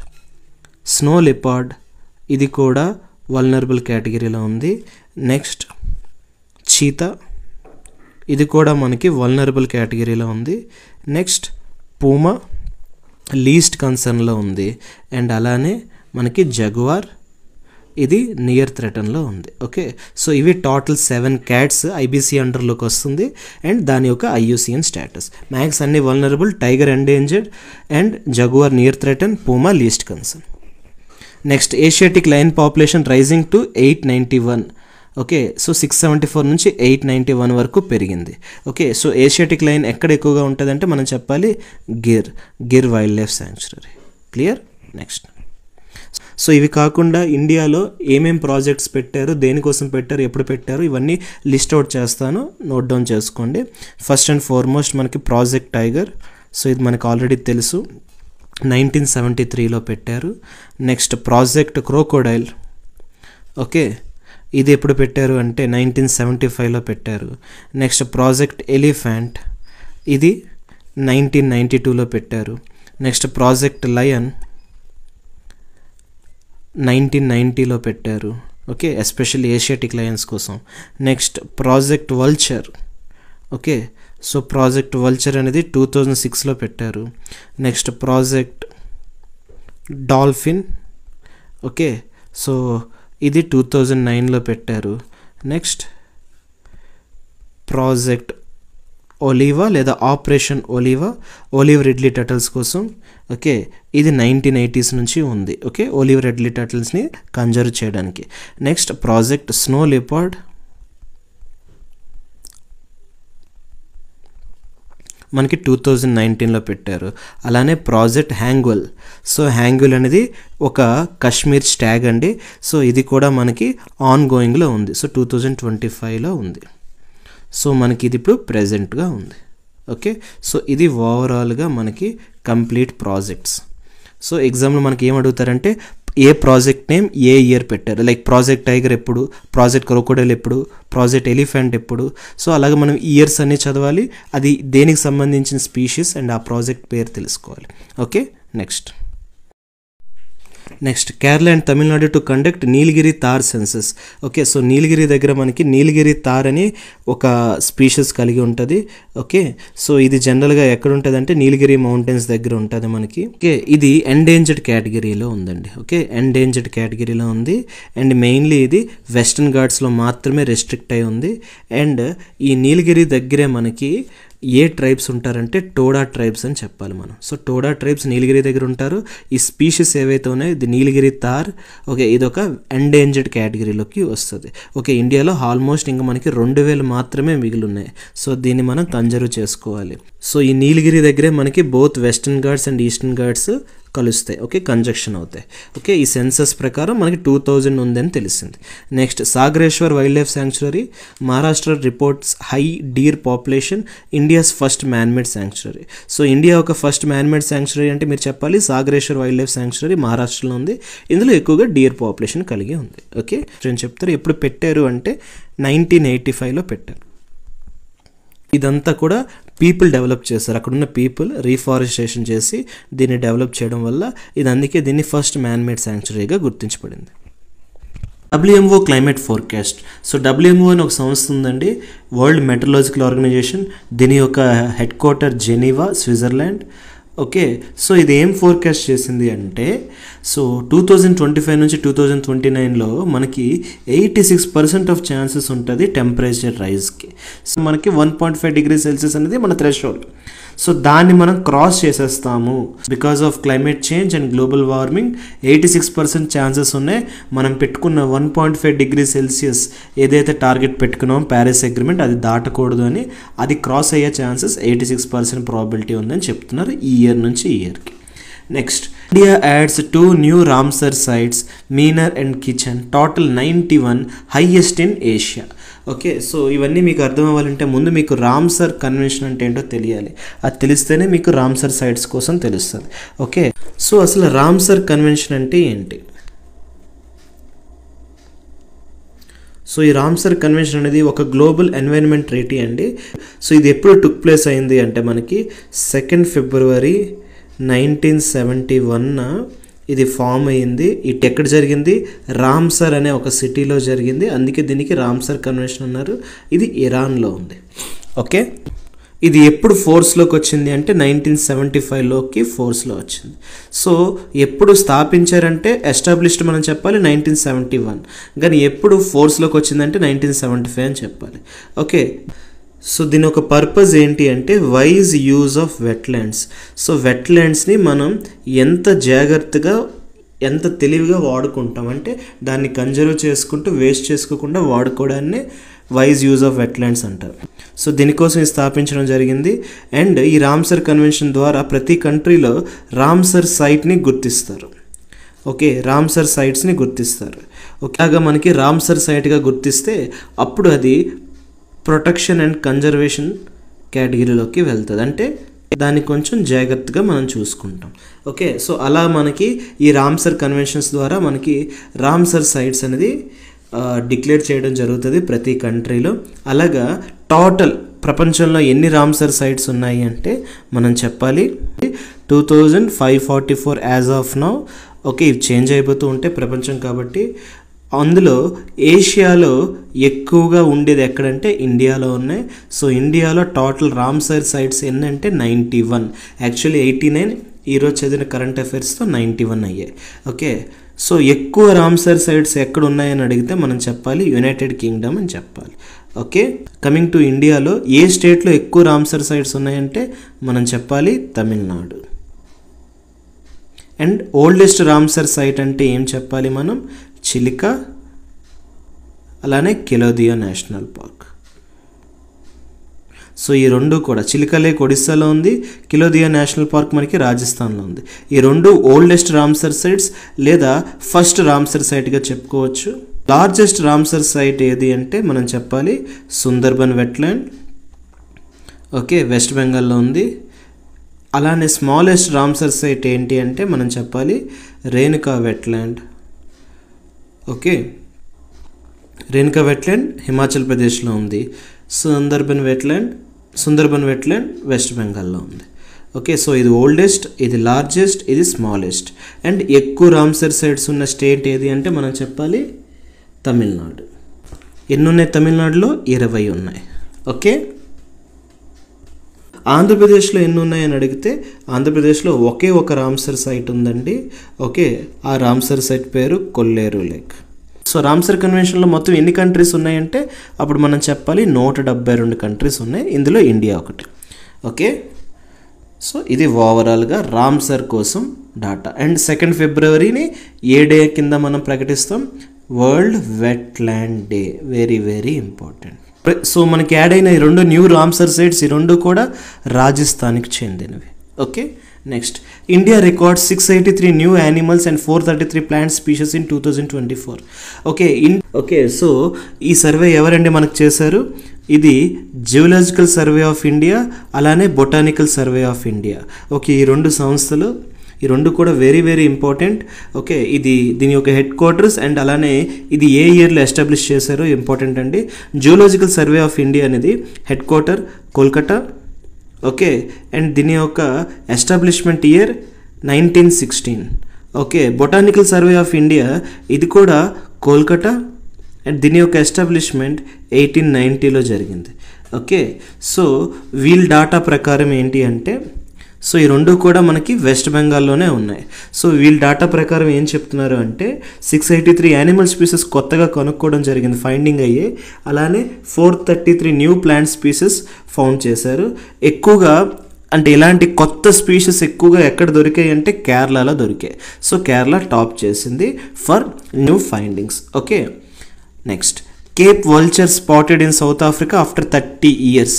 స్నో లిపార్డ్, ఇది కూడా వల్నరబుల్ కేటగిరీలో ఉంది. నెక్స్ట్ చీతా, ఇది కూడా మనకి వల్నరబుల్ కేటగిరీలో ఉంది. నెక్స్ట్ పూమా లీస్ట్ కన్సర్న్లో ఉంది. అండ్ అలానే మనకి జగువార్, ఇది నియర్ థ్రెటన్లో ఉంది. ఓకే, సో ఇవి టోటల్ 7 క్యాట్స్ IBC అండర్లోకి వస్తుంది అండ్ దాని యొక్క IUCN స్టేటస్. మ్యాక్స్ అన్ని vulnerable, tiger endangered and jaguar near threaten, puma least concern. Next Asiatic lion population rising to 891. Okay, so 674 నుంచి 891 వరకు పెరిగింది. ఓకే, సో ఏషియాటిక్ లయన్ ఎక్కడ ఎక్కువగా ఉంటుందంటే మనం చెప్పాలి Gir wild life sanctuary. Clear? Next, so ఇవి కాకుండా ఇండియాలో ఏమేం ప్రాజెక్ట్స్ పెట్టారు, దేనికోసం పెట్టారు, ఎప్పుడు పెట్టారు, ఇవన్నీ లిస్ట్ అవుట్ చేస్తాను, నోట్ డౌన్ చేసుకోండి. ఫస్ట్ అండ్ ఫార్మోస్ట్ మనకి ప్రాజెక్ట్ టైగర్. సో ఇది మనకు ఆల్రెడీ తెలుసు, 1973లో పెట్టారు. Next project crocodile. ఓకే, ఇది ఎప్పుడు పెట్టారు అంటే 1975లో పెట్టారు. నెక్స్ట్ ప్రాజెక్ట్ ఎలిఫెంట్, ఇది 1992లో పెట్టారు. నెక్స్ట్ ప్రాజెక్ట్ లయన్ 1990లో పెట్టారు. ఓకే, ఎస్పెషల్లీ ఏషియాటిక్ లయన్స్ కోసం. Next project vulture. Okay, so project vulture అనేది 2006లో పెట్టారు. Next project dolphin. Okay, so ఇది 2009లో పెట్టారు. నెక్స్ట్ ప్రాజెక్ట్ ఒలివా లేదా ఆపరేషన్ ఒలివ్ రిడ్లీ టర్టిల్స్ కోసం. ఓకే, ఇది 1980s నుంచి ఉంది. ఓకే, ఒలివ్ రిడ్లీ టర్టిల్స్ని కన్జర్వ్ చేయడానికి. నెక్స్ట్ ప్రాజెక్ట్ స్నో లిపార్డ్, మనకి 2019లో పెట్టారు. అలానే ప్రాజెక్ట్ హ్యాంగ్వెల్. సో హ్యాంగ్వెల్ అనేది ఒక కశ్మీర్ స్టాగ్ అండి. సో ఇది కూడా మనకి ఆన్ గోయింగ్లో ఉంది. సో 2025లో ఉంది. సో మనకి ఇది ఇప్పుడు ప్రెజెంట్గా ఉంది. ఓకే, సో ఇది ఓవరాల్గా మనకి కంప్లీట్ ప్రాజెక్ట్స్. సో ఎగ్జామ్లో మనకి ఏం అడుగుతారంటే ఏ ప్రాజెక్ట్ నేమ్ ఏ ఇయర్ పెట్టారు, లైక్ ప్రాజెక్ట్ టైగర్ ఎప్పుడు, ప్రాజెక్ట్ క్రోకోడైల్ ఎప్పుడు, ప్రాజెక్ట్ ఎలిఫెంట్ ఎప్పుడు. సో అలాగే మనం ఇయర్స్ అన్నీ చదవాలి, అది దేనికి సంబంధించిన స్పీషీస్ అండ్ ఆ ప్రాజెక్ట్ పేరు తెలుసుకోవాలి. Okay, next next Kerala and Tamil Nadu to conduct Nilgiri tahr census. Okay, so Nilgiri దగ్గర మనకి నీలగిరి తార్ అని ఒక స్పీషీస్ కలిగి ఉంటుంది. ఓకే, సో ఇది జనరల్గా ఎక్కడ ఉంటుంది అంటే నీలగిరి మౌంటైన్స్ దగ్గర ఉంటుంది మనకి. ఓకే, ఇది ఎండేంజర్డ్ కేటగిరీలో ఉందండి. ఓకే, ఎండేంజర్డ్ కేటగిరీలో ఉంది అండ్ మెయిన్లీ ఇది వెస్టర్న్ ఘాట్స్లో మాత్రమే రెస్ట్రిక్ట్ అయి ఉంది. అండ్ ఈ నీలగిరి దగ్గరే మనకి ఏ ట్రైబ్స్ ఉంటారంటే టోడా ట్రైబ్స్ అని చెప్పాలి మనం. సో టోడా ట్రైబ్స్ నీలగిరి దగ్గర ఉంటారు. ఈ స్పీషీస్ ఏవైతే ఉన్నాయో ఇది నీలగిరి తార్. ఓకే, ఇది ఒక ఎండేంజర్డ్ కేటగిరీలోకి వస్తుంది. ఓకే, ఇండియాలో ఆల్మోస్ట్ ఇంకా మనకి 2000 మాత్రమే మిగిలి ఉన్నాయి. సో దీన్ని మనం కన్జర్వ్ చేసుకోవాలి. సో ఈ నీలగిరి దగ్గరే మనకి both Western Ghats and Eastern Ghats కలుస్తాయి. ఓకే, కంజక్షన్ అవుతాయి. ఓకే, ఈ సెన్సస్ ప్రకారం మనకి 2000 ఉందని తెలిసింది. Next Sagareshwar wildlife sanctuary. Maharashtra reports high deer population, India's first man made sanctuary. So India ఒక ఫస్ట్ మ్యాన్మేడ్ శాంక్చురీ అంటే మీరు చెప్పాలి సాగరేశ్వర్ వైల్డ్ లైఫ్ శాంక్చురీ మహారాష్ట్రలో ఉంది. ఇందులో ఎక్కువగా డీర్ పాపులేషన్ కలిగి ఉంది. ఓకే, నేను చెప్తారు ఎప్పుడు పెట్టారు అంటే 1985లో పెట్టారు. ఇదంతా కూడా పీపుల్ డెవలప్ చేస్తారు. అక్కడున్న పీపుల్ రీఫారెస్టేషన్ చేసి దీన్ని డెవలప్ చేయడం వల్ల ఇది అందుకే దీన్ని ఫస్ట్ మ్యాన్మేడ్ శాంక్చురీగా గుర్తించబడింది. WMO climate forecast. So WMO అని ఒక సంస్థ ఉందండి, వరల్డ్ మెట్రలాజికల్ ఆర్గనైజేషన్. దీని యొక్క headquarter Geneva, Switzerland. Okay, so ఇది ఏం ఫోర్కాస్ట్ చేసింది అంటే సో 2025 నుంచి 2029లో మనకి 86% ఆఫ్ ఛాన్సెస్ ఉంటుంది టెంపరేచర్ రైజ్కి. సో మనకి 1.5 డిగ్రీ సెల్సియస్ అనేది మన థ్రెషోల్డ్. సో దాన్ని మనం క్రాస్ చేసేస్తాము because of climate change and global warming. 86% chances ఉన్నాయి మనం పెట్టుకున్న 1.5 డిగ్రీ సెల్సియస్ ఏదైతే టార్గెట్ పెట్టుకున్నామో ప్యారిస్ అగ్రిమెంట్ అది దాటకూడదు అని. అది క్రాస్ అయ్యే ఛాన్సెస్ 86% ప్రాబిలిటీ ఉందని చెప్తున్నారు ఈ ఇయర్ నుంచి ఈ ఇయర్కి. Next India adds 2 new Ramsar sites, Menar and Khichan, total 91, highest in Asia. Okay, so ఇవన్నీ మీకు అర్థం అవ్వాలంటే ముందు మీకు రామ్సర్ కన్వెన్షన్ అంటే ఏంటో తెలియాలి. అది తెలిస్తేనే మీకు రామ్సర్ సైట్స్ కోసం తెలుస్తుంది. ఓకే, సో అసలు రామ్సర్ కన్వెన్షన్ అంటే ఏంటి? సో ఈ రామ్సర్ కన్వెన్షన్ అనేది ఒక గ్లోబల్ ఎన్వైరన్మెంట్ ట్రీటీ అండి. సో ఇది ఎప్పుడు టుక్ ప్లేస్ అయింది అంటే మనకి 2 ఫిబ్రవరి 1971 ఇది ఫామ్ అయ్యింది. ఇటు ఎక్కడ జరిగింది? రామ్సర్ అనే ఒక సిటీలో జరిగింది. అందుకే దీనికి రామ్సర్ కన్వెన్షన్ అన్నారు. ఇది ఇరాన్లో ఉంది. ఓకే, ఇది ఎప్పుడు ఫోర్స్లోకి వచ్చింది అంటే 1975లోకి ఫోర్స్లో వచ్చింది. సో ఎప్పుడు స్థాపించారంటే ఎస్టాబ్లిష్డ్ మనం చెప్పాలి 1971, కానీ ఎప్పుడు ఫోర్స్లోకి వచ్చిందంటే 1975 అని చెప్పాలి. ఓకే, సో దీని ఒక పర్పస్ ఏంటి అంటే wise use of wetlands. So వెట్లాండ్స్ని మనం ఎంత జాగ్రత్తగా ఎంత తెలివిగా వాడుకుంటాం అంటే దాన్ని కన్జర్వ్ చేసుకుంటూ వేస్ట్ చేసుకోకుండా వాడుకోవడాన్ని వైజ్ యూజ్ ఆఫ్ వెట్లాండ్స్ అంటారు. సో దీనికోసం ఇది స్థాపించడం జరిగింది. అండ్ ఈ రామ్సర్ కన్వెన్షన్ ద్వారా ప్రతి కంట్రీలో రామ్సర్ సైట్ని గుర్తిస్తారు. ఓకే, రామ్సర్ సైట్స్ని గుర్తిస్తారు. ఓకేగా మనకి రామ్సర్ సైట్గా గుర్తిస్తే అప్పుడు అది ప్రొటెక్షన్ అండ్ కన్జర్వేషన్ కేటగిరీలోకి వెళ్తుంది. అంటే దాన్ని కొంచెం జాగ్రత్తగా మనం చూసుకుంటాం. ఓకే, సో అలా మనకి ఈ రామ్సర్ కన్వెన్షన్స్ ద్వారా మనకి రామ్సర్ సైట్స్ అనేది డిక్లేర్ చేయడం జరుగుతుంది ప్రతి కంట్రీలో. అలాగా టోటల్ ప్రపంచంలో ఎన్ని రామ్సర్ సైట్స్ ఉన్నాయి అంటే మనం చెప్పాలి 2544 యాజ్ ఆఫ్ నౌ. ఓకే, ఇవి చేంజ్ అయిపోతూ ఉంటే ప్రపంచం కాబట్టి. అందులో ఏషియాలో ఎక్కువగా ఉండేది ఎక్కడంటే ఇండియాలో ఉన్నాయి. సో ఇండియాలో టోటల్ రామ్సర్ సైట్స్ ఎన్నంటే 91, యాక్చువల్లీ 89 ఈరోజు చదివిన కరెంట్ అఫైర్స్తో 91 అయ్యాయి. ఓకే, సో ఎక్కువ రామ్సర్ సైట్స్ ఎక్కడ ఉన్నాయని అడిగితే మనం చెప్పాలి యునైటెడ్ కింగ్డమ్ అని చెప్పాలి. ఓకే, కమింగ్ టు ఇండియాలో ఏ స్టేట్లో ఎక్కువ రామ్సర్ సైట్స్ ఉన్నాయంటే మనం చెప్పాలి Tamil Nadu. And oldest Ramsar site అంటే ఏం చెప్పాలి మనం? చిలికా, అలానే కెలోదియా నేషనల్ పార్క్. సో ఈ రెండు కూడా చిలికా లేక్ ఒడిస్సాలో ఉంది, కెలోదియా నేషనల్ పార్క్ మనకి రాజస్థాన్లో ఉంది. ఈ రెండు ఓల్డెస్ట్ రామ్సర్ సైట్స్ లేదా ఫస్ట్ రామ్సర్ సైట్గా చెప్పుకోవచ్చు. లార్జెస్ట్ రామ్సర్ సైట్ ఏది అంటే మనం చెప్పాలి సుందర్బన్ వెట్లాండ్. ఓకే, వెస్ట్ బెంగాల్లో ఉంది. అలానే స్మాలెస్ట్ రామ్సర్ సైట్ ఏంటి అంటే మనం చెప్పాలి Renuka wetland. Okay, Renuka wetland Himachal ప్రదేశ్లో ఉంది. సుందర్బన్ వెట్లాండ్ వెస్ట్ బెంగాల్లో ఉంది. ఓకే, సో ఇది ఓల్డెస్ట్, ఇది లార్జెస్ట్, ఇది స్మాలెస్ట్. అండ్ ఎక్కువ రామ్సర్ సైట్స్ ఉన్న స్టేట్ ఏది అంటే మనం చెప్పాలి తమిళనాడు. ఎన్ని ఉన్నాయి తమిళనాడులో? 20 ఉన్నాయి. ఓకే, ఆంధ్రప్రదేశ్లో ఎన్ని ఉన్నాయని అడిగితే ఆంధ్రప్రదేశ్లో ఒకే ఒక రామ్సర్ సైట్ ఉందండి. ఓకే, ఆ రామ్సర్ సైట్ పేరు కొల్లేరు లేక్. సో రామ్సర్ కన్వెన్షన్లో మొత్తం ఎన్ని కంట్రీస్ ఉన్నాయంటే అప్పుడు మనం చెప్పాలి 172 కంట్రీస్ ఉన్నాయి, ఇందులో ఇండియా ఒకటి. ఓకే, సో ఇది ఓవరాల్గా రామ్సర్ కోసం డాటా. అండ్ 2 ఫిబ్రవరిని ఏ డే కింద మనం ప్రకటిస్తాం? World Wetland Day. Very very important. So మనకి యాడ్ అయిన ఈ 2 న్యూ రామ్సర్ సైట్స్, ఈ 2 కూడా రాజస్థాన్కి చెందినవి. Okay, next India records 683 new animals and 433 plant species in 2024. Okay, so ఈ సర్వే ఎవరండి మనకు చేశారు? ఇది జియోలాజికల్ సర్వే ఆఫ్ ఇండియా, అలానే botanical survey of India. Okay, ఈ 2 సంస్థలు, ఈ 2 కూడా వెరీ వెరీ ఇంపార్టెంట్. ఓకే, దీని యొక్క హెడ్ క్వార్టర్స్ అండ్ అలానే ఇది ఏ ఇయర్లో ఎస్టాబ్లిష్ చేశారో ఇంపార్టెంట్ అండి. జియోలాజికల్ సర్వే ఆఫ్ ఇండియా అనేది head quarter Kolkata. Okay, and దీని యొక్క establishment year 1916. Okay, botanical survey of India ఇది కూడా కోల్కతా అండ్ దీని యొక్క ఎస్టాబ్లిష్మెంట్ 1890లో జరిగింది. ఓకే, సో వీళ్ళ డాటా ప్రకారం ఏంటి అంటే, సో ఈ 2 కూడా మనకి వెస్ట్ బెంగాల్లోనే ఉన్నాయి. సో వీళ్ళ డాటా ప్రకారం ఏం చెప్తున్నారు అంటే 683 యానిమల్ స్పీసెస్ కొత్తగా కనుక్కోవడం జరిగింది, ఫైండింగ్ అయ్యే. అలానే 433 న్యూ ప్లాంట్ స్పీసెస్ ఫౌండ్ చేశారు. ఎక్కువగా అంటే ఇలాంటి కొత్త స్పీషీస్ ఎక్కువగా ఎక్కడ దొరికాయి అంటే కేరళలో దొరికాయి. సో కేరళ టాప్ చేసింది for new findings. Okay, next Cape vulture spotted in south Africa after 30 years.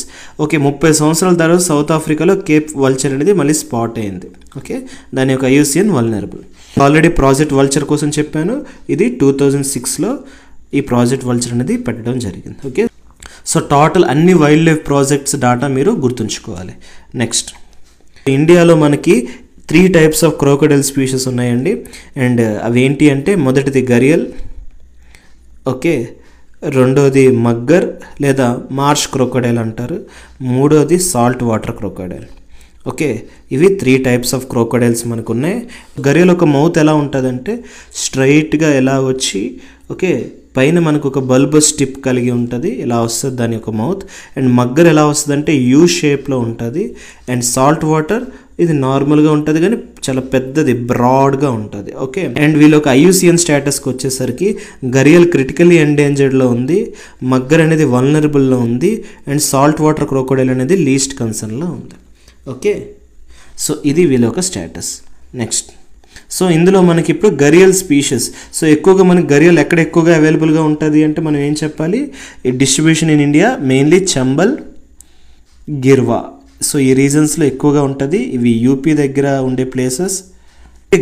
Okay, 30 సంవత్సరాల తర్వాత సౌత్ ఆఫ్రికాలో కేప్ వల్చర్ అనేది మళ్ళీ స్పాట్ అయింది. ఓకే, దాని యొక్క IUCN vulnerable. Already project vulture కోసం చెప్పాను, ఇది 2006లో ఈ ప్రాజెక్ట్ వల్చర్ అనేది పెట్టడం జరిగింది. ఓకే, సో టోటల్ అన్ని వైల్డ్ లైఫ్ ప్రాజెక్ట్స్ డాటా మీరు గుర్తుంచుకోవాలి. నెక్స్ట్ ఇండియాలో మనకి 3 types ఆఫ్ క్రోకోడైల్ స్పీషీస్ ఉన్నాయండి. అండ్ అవి ఏంటి అంటే మొదటిది గరియల్, ఓకే, రెండోది మగ్గర్ లేదా మార్ష్ క్రోకోడైల్ అంటారు, మూడోది సాల్ట్ వాటర్ క్రోకోడైల్. ఓకే, ఇవి 3 types ఆఫ్ క్రోకోడైల్స్ మనకు ఉన్నాయి. గరియల్ ఒక మౌత్ ఎలా ఉంటుందంటే స్ట్రైట్గా ఎలా వచ్చి, ఓకే, పైన మనకు ఒక బల్బస్ టిప్ కలిగి ఉంటుంది, ఇలా వస్తుంది దాని యొక్క మౌత్. అండ్ మగ్గర్ ఎలా వస్తుంది అంటే యూ షేప్లో ఉంటుంది. అండ్ సాల్ట్ వాటర్ ఇది నార్మల్గా ఉంటుంది కానీ చాలా పెద్దది, బ్రాడ్గా ఉంటుంది. ఓకే, అండ్ వీళ్ళ ఒక IUCN స్టేటస్కి వచ్చేసరికి గరియల్ క్రిటికల్లీ ఎండేంజర్డ్లో ఉంది, మగ్గర్ అనేది వల్నరబుల్లో ఉంది, అండ్ సాల్ట్ వాటర్ క్రోకోడైల్ అనేది లీస్ట్ కన్సర్న్లో ఉంది. ఓకే, సో ఇది వీళ్ళ యొక్క స్టేటస్. నెక్స్ట్, సో ఇందులో మనకి ఇప్పుడు గరియల్ స్పీషీస్. సో ఎక్కువగా మనకి గరియల్ ఎక్కడ ఎక్కువగా అవైలబుల్గా ఉంటుంది అంటే మనం ఏం చెప్పాలి? ఈ distribution in India mainly Chambal, Girwa. So ఈ రీజన్స్లో ఎక్కువగా ఉంటుంది. ఇవి యూపీ దగ్గర ఉండే places.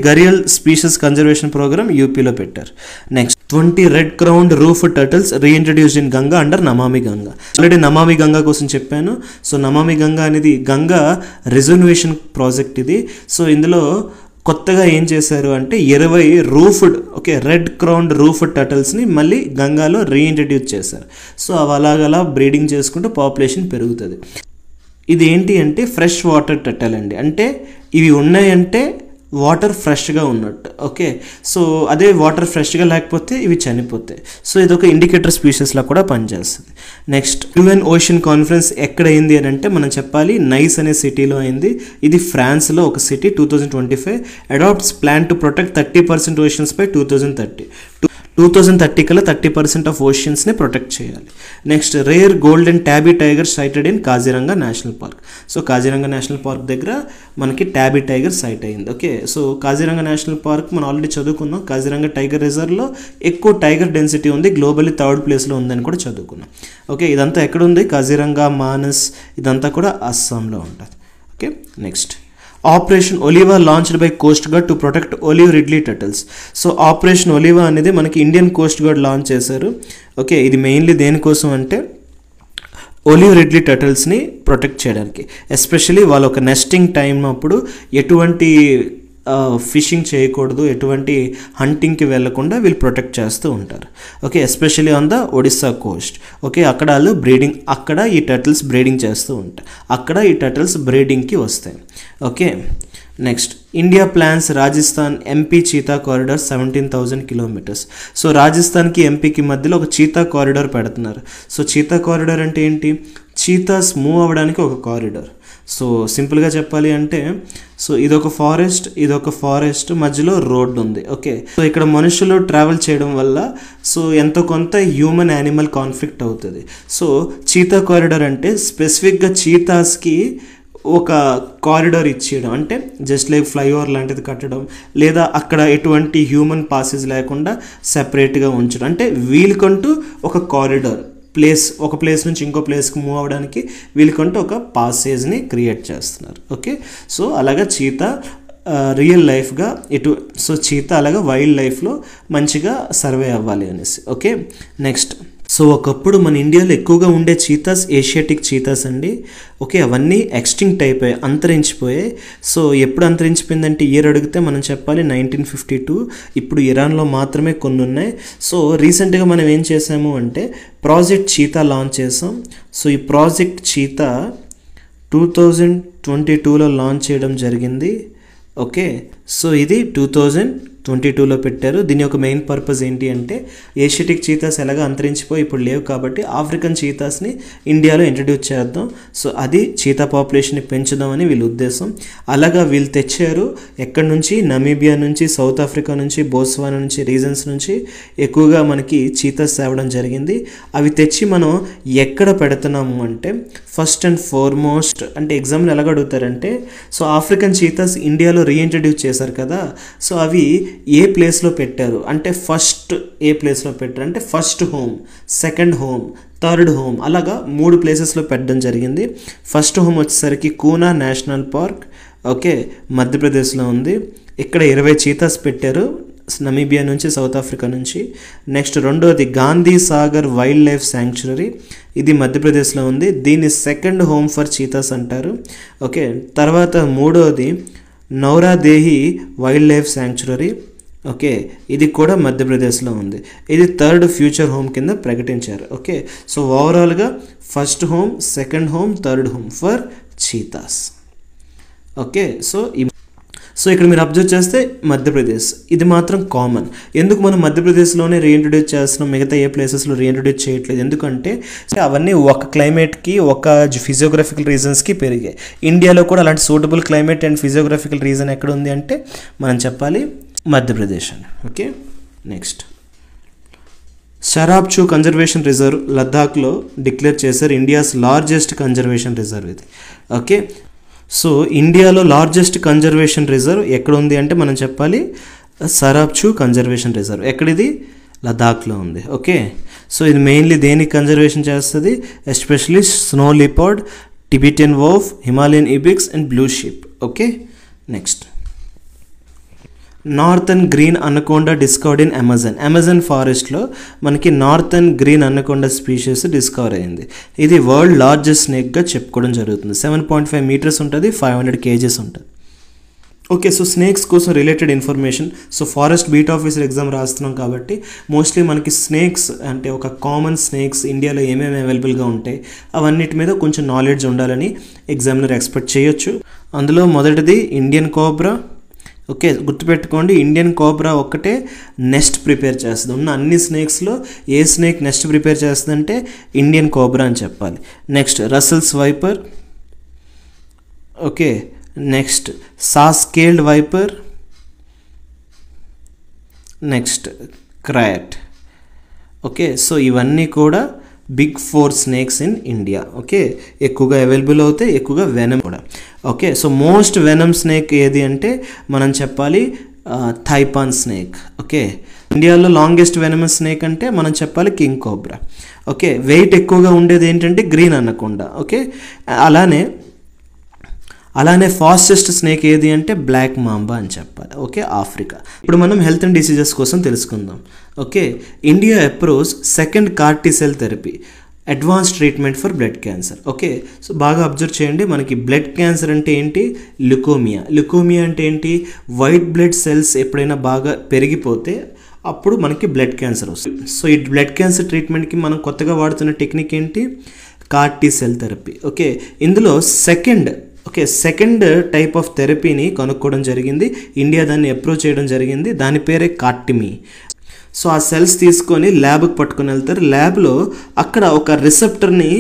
Gharial species conservation programme యూపీలో పెట్టారు. Next 20 red crowned roof turtles reintroduced in Ganga under Namami Ganga. Already నమామి గంగా కోసం చెప్పాను. సో నమామి గంగా అనేది గంగా రిజర్వేషన్ ప్రాజెక్ట్ ఇది. సో ఇందులో కొత్తగా ఏం చేశారు అంటే 20 రూఫ్డ్, ఓకే, రెడ్ క్రౌన్డ్ రూఫ్ టర్టిల్స్ని మళ్ళీ గంగాలో రీఇంట్రడ్యూస్ చేశారు. సో అవి అలాగలా బ్రీడింగ్ చేసుకుంటూ పాపులేషన్ పెరుగుతుంది. ఇది ఏంటి అంటే ఫ్రెష్ వాటర్ టర్టిల్ అండి. అంటే ఇవి ఉన్నాయంటే వాటర్ ఫ్రెష్గా ఉన్నట్టు. ఓకే, సో అదే వాటర్ ఫ్రెష్గా లేకపోతే ఇవి చనిపోతాయి. సో ఇది ఒక ఇండికేటర్ స్పీషీస్లా కూడా పనిచేస్తుంది. నెక్స్ట్ UN ఓషన్ కాన్ఫరెన్స్ ఎక్కడ అయింది అని అంటే మనం చెప్పాలి నైస్ అనే సిటీలో అయింది. ఇది ఫ్రాన్స్లో ఒక city. 2025 adopts plan to protect 30% oceans by 2030 కల్లా 30% ఆఫ్ ఓషన్స్ని ప్రొటెక్ట్ చేయాలి. Next rare golden tabby tiger sighted in Kaziranga National Park. So Kaziranga National Park దగ్గర మనకి ట్యాబీ టైగర్ సైట్ అయింది. Okay, so Kaziranga National Park మనం ఆల్రెడీ చదువుకున్నాం. కాజీరంగా టైగర్ రిజర్వ్లో ఎక్కువ టైగర్ డెన్సిటీ ఉంది, గ్లోబల్లీ 3rd ప్లేస్లో ఉందని కూడా చదువుకున్నాం. ఓకే, ఇదంతా ఎక్కడ ఉంది? కాజీరంగా, మానస్, ఇదంతా కూడా అస్సాంలో ఉంటుంది. Okay, next operation ఒలివా launched by coast guard to protect olive Ridley turtles. So operation ఒలివా అనేది మనకి ఇండియన్ కోస్ట్ గార్డ్ లాంచ్ చేశారు. ఓకే, ఇది మెయిన్లీ దేనికోసం అంటే ఒలివ్ రిడ్లీ టర్టిల్స్ని ప్రొటెక్ట్ చేయడానికి. ఎస్పెషలీ వాళ్ళ ఒక నెస్టింగ్ టైం అప్పుడు ఎటువంటి ఫిషింగ్ చేయకూడదు, ఎటువంటి హంటింగ్కి వెళ్ళకుండా వీళ్ళు ప్రొటెక్ట్ చేస్తూ ఉంటారు. Okay, especially on the Odisha Coast. Okay, అక్కడ వాళ్ళు బ్రీడింగ్, అక్కడ ఈ టర్టిల్స్ బ్రీడింగ్ చేస్తూ ఉంటాయి, అక్కడ ఈ టర్టిల్స్ బ్రీడింగ్కి వస్తాయి. Okay, next India plans Rajasthan MP cheetah corridor 17,000 kilometres. So రాజస్థాన్కి ఎంపీకి మధ్యలో ఒక చీతా కారిడార్ పెడుతున్నారు. సో చీతా కారిడార్ అంటే ఏంటి? చీతాస్ మూవ్ అవ్వడానికి ఒక కారిడార్. సో సింపుల్గా చెప్పాలి అంటే, సో ఇదొక ఫారెస్ట్ మధ్యలో రోడ్డు ఉంది. ఓకే, సో ఇక్కడ మనుషులు ట్రావెల్ చేయడం వల్ల సో ఎంతో కొంత హ్యూమన్ యానిమల్ కాన్ఫ్లిక్ట్ అవుతుంది. సో చీతా కారిడార్ అంటే స్పెసిఫిక్గా చీతాస్కి ఒక కారిడార్ ఇచ్చేయడం, అంటే జస్ట్ లైక్ ఫ్లైఓవర్ లాంటిది కట్టడం, లేదా అక్కడ ఎటువంటి హ్యూమన్ పాసెస్ లేకుండా సెపరేట్గా ఉంచడం, అంటే వీళ్ళకంటూ ఒక కారిడార్ ఒక ప్లేస్ నుంచి ఇంకో ప్లేస్కి మూవ్ అవ్వడానికి వీళ్ళకంటూ ఒక పాసేజ్ని క్రియేట్ చేస్తున్నారు. ఓకే, సో అలాగా చీతా రియల్ లైఫ్గా సో చీతా అలాగా వైల్డ్ లైఫ్లో మంచిగా సర్వే అవ్వాలి అనేసి. ఓకే, నెక్స్ట్ సో ఒకప్పుడు మన ఇండియాలో ఎక్కువగా ఉండే చీతాస్ ఏషియాటిక్ చీతాస్ అండి. ఓకే, అవన్నీ ఎక్స్టింక్ట్ అయిపోయాయి, అంతరించిపోయాయి. సో ఎప్పుడు అంతరించిపోయిందంటే ఇయర్ అడిగితే మనం చెప్పాలి 1952. ఇప్పుడు ఇరాన్లో మాత్రమే కొన్ని ఉన్నాయి. సో రీసెంట్గా మనం ఏం చేసాము అంటే ప్రాజెక్ట్ చీతా లాంచ్ చేసాం. సో ఈ ప్రాజెక్ట్ చీతా 2022లో లాంచ్ చేయడం జరిగింది. ఓకే, సో ఇది 2022లో పెట్టారు. దీని యొక్క మెయిన్ పర్పస్ ఏంటి అంటే ఏషియాటిక్ చీతాస్ ఎలాగ అంతరించిపోయి ఇప్పుడు లేవు కాబట్టి ఆఫ్రికన్ చీతాస్ని ఇండియాలో ఇంట్రడ్యూస్ చేద్దాం. సో అది చీతా పాపులేషన్ని పెంచుదామని వీళ్ళ ఉద్దేశం. అలాగా వీళ్ళు తెచ్చారు. ఎక్కడి నుంచి? నమీబియా నుంచి, సౌత్ ఆఫ్రికా నుంచి, బోత్స్వానా నుంచి, రీజన్స్ నుంచి ఎక్కువగా మనకి చీతాస్ తేవడం జరిగింది. అవి తెచ్చి మనం ఎక్కడ పెడుతున్నాము అంటే ఫస్ట్ అండ్ ఫార్మోస్ట్, అంటే ఎగ్జామ్లో ఎలాగ అడుగుతారంటే, సో ఆఫ్రికన్ చీతాస్ ఇండియాలో రీఇంట్రడ్యూస్ చేశారు కదా, సో అవి ఏ ప్లేస్లో పెట్టారు అంటే ఫస్ట్ ఏ ప్లేస్లో పెట్టారు అంటే first home, second home, third home, అలాగా 3 ప్లేసెస్లో పెట్టడం జరిగింది. ఫస్ట్ హోమ్ వచ్చేసరికి కూనా నేషనల్ పార్క్. ఓకే, మధ్యప్రదేశ్లో ఉంది. ఇక్కడ 20 చీతాస్ పెట్టారు నమీబియా నుంచి, సౌత్ ఆఫ్రికా నుంచి. నెక్స్ట్ రెండోది Gandhi Sagar wild life sanctuary, ఇది మధ్యప్రదేశ్లో ఉంది. దీన్ని సెకండ్ హోమ్ ఫర్ చీతాస్ అంటారు. ఓకే, తర్వాత మూడోది నౌరాదేహి వైల్డ్ లైఫ్ శాంక్చురీ. ఓకే, ఇది కూడా మధ్యప్రదేశ్లో ఉంది. ఇది థర్డ్ ఫ్యూచర్ హోమ్ కింద ప్రకటించారు. ఓకే, సో ఓవరాల్గా first home, second home, third home for cheetahs. Okay, so ఇక్కడ మీరు అబ్జర్వ్ చేస్తే మధ్యప్రదేశ్ ఇది మాత్రం కామన్. ఎందుకు మనం మధ్యప్రదేశ్లోనే రీఇంట్రడ్యూస్ చేస్తున్నాం, మిగతా ఏ ప్లేసెస్లో రీఇంట్రడ్యూస్ చేయట్లేదు? ఎందుకంటే అవన్నీ ఒక క్లైమేట్కి, ఒక ఫిజియోగ్రఫికల్ రీజన్స్కి పెరిగాయి. ఇండియాలో కూడా అలాంటి suitable climate and physiographical region ఎక్కడ ఉంది అంటే మనం చెప్పాలి మధ్యప్రదేశ్ అని. Okay, next Tsarap Chu conservation reserve లద్దాఖ్లో డిక్లేర్ చేశారు. ఇండియాస్ లార్జెస్ట్ కన్జర్వేషన్ రిజర్వ్ ఇది. ఓకే, సో ఇండియాలో లార్జెస్ట్ కన్జర్వేషన్ రిజర్వ్ ఎక్కడ ఉంది అంటే మనం చెప్పాలి షరాబ్చూ కన్జర్వేషన్ రిజర్వ్. ఎక్కడిది? లద్దాఖ్లో ఉంది. ఓకే, సో ఇది మెయిన్లీ దేనికి కన్జర్వేషన్ చేస్తుంది? Especially snow leopard, Tibetan wolf, Himalayan ibex and blue sheep. Okay, next northern green anaconda discovered in Amazon ఫారెస్ట్లో మనకి northern green anaconda species discover అయింది. ఇది వరల్డ్ లార్జెస్ట్ స్నేక్గా చెప్పుకోవడం జరుగుతుంది. 7.5 మీటర్స్ ఉంటుంది, 500 kgs ఉంటుంది. ఓకే, సో స్నేక్స్ కోసం related information. So forest beat officer exam రాస్తున్నాం కాబట్టి మోస్ట్లీ మనకి స్నేక్స్ అంటే ఒక కామన్ స్నేక్స్ ఇండియాలో ఏమేమి అవైలబుల్గా ఉంటాయి అవన్నిటి మీద కొంచెం నాలెడ్జ్ ఉండాలని ఎగ్జామినర్ ఎక్స్పెక్ట్ చేయొచ్చు. అందులో మొదటిది ఇండియన్ కోబ్రా. ఓకే, గుర్తుపెట్టుకోండి, ఇండియన్ కోబ్రా ఒక్కటే నెస్ట్ ప్రిపేర్ చేస్తుంది. ఉన్న అన్ని స్నేక్స్లో ఏ స్నేక్ నెస్ట్ ప్రిపేర్ చేస్తుందంటే ఇండియన్ కోబ్రా అని చెప్పాలి. Next Russell's viper. Okay, next saw scaled viper. Next krait. Okay, so ఇవన్నీ కూడా big 4 snakes in India. Okay, ఎక్కువగా అవైలబుల్ అవుతాయి, ఎక్కువగా వెనమ్ కూడా. Okay, so most venom snake ఏది అంటే మనం చెప్పాలి థైపాన్ స్నేక్. ఓకే, ఇండియాలో లాంగెస్ట్ వెనమస్ స్నేక్ అంటే మనం చెప్పాలి కింగ్ కోబ్రా. ఓకే, వెయిట్ ఎక్కువగా ఉండేది ఏంటంటే గ్రీన్ అనకొండా. ఓకే, అలానే ఫాస్టెస్ట్ స్నేక్ ఏది అంటే బ్లాక్ మాంబా అని చెప్పాలి. Okay, Africa. ఇప్పుడు మనం హెల్త్ అండ్ డిసీజెస్ కోసం తెలుసుకుందాం. Okay, India approach second CAR-T cell therapy. Advance treatment for blood cancer. Okay, so బాగా అబ్జర్వ్ చేయండి. మనకి బ్లడ్ క్యాన్సర్ అంటే ఏంటి? ల్యుకోమియా అంటే ఏంటి? వైట్ బ్లడ్ సెల్స్ ఎప్పుడైనా బాగా పెరిగిపోతే అప్పుడు మనకి బ్లడ్ క్యాన్సర్ వస్తుంది. సో ఈ బ్లడ్ క్యాన్సర్ ట్రీట్మెంట్కి మనం కొత్తగా వాడుతున్న టెక్నిక్ ఏంటి? CAR T cell therapy. Okay, ఇందులో సెకండ్ టైప్ ఆఫ్ థెరపీని కనుక్కోవడం జరిగింది. ఇండియా దాన్ని అప్రూవ్ చేయడం జరిగింది. దాని పేరే కార్టిమీ. సో ఆ సెల్స్ తీసుకొని ల్యాబ్కి పట్టుకొని వెళ్తారు. ల్యాబ్లో అక్కడ ఒక రిసెప్టర్ని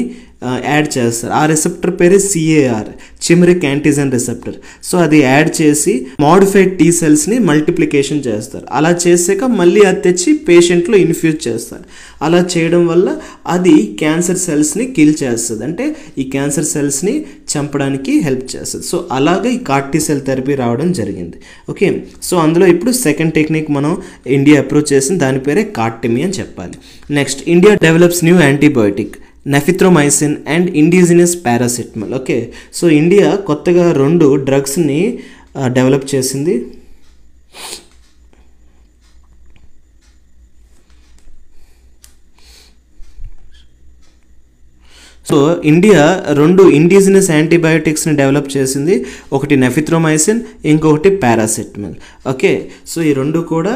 యాడ్ చేస్తారు. ఆ రిసెప్టర్ పేరు CAR, చిమెరిక్ యాంటీజెన్ రిసెప్టర్. సో అది యాడ్ చేసి మోడిఫైడ్ T సెల్స్ని మల్టిప్లికేషన్ చేస్తారు. అలా చేసాక మళ్ళీ అది తెచ్చి పేషెంట్లో ఇన్ఫ్యూజ్ చేస్తారు. అలా చేయడం వల్ల అది క్యాన్సర్ సెల్స్ని కిల్ చేస్తుంది, అంటే ఈ క్యాన్సర్ సెల్స్ని చంపడానికి హెల్ప్ చేస్తుంది. సో అలాగే ఈ CAR T సెల్ థెరపీ రావడం జరిగింది. ఓకే, సో అందులో ఇప్పుడు సెకండ్ టెక్నిక్ మనం ఇండియా అప్రోచ్ చేసింది, దాని పేరే కార్టిమీ అని చెప్పాలి. Next, India develops new antibiotic nafithromycin and indigenous paracetamol. Okay, so India కొత్తగా 2 డ్రగ్స్ని డెవలప్ చేసింది. సో ఇండియా 2 ఇండిజినస్ యాంటీబయోటిక్స్ని డెవలప్ చేసింది. ఒకటి నెఫిథ్రోమైసిన్, ఇంకొకటి పారాసిటమాల్. ఓకే, సో ఈ 2 కూడా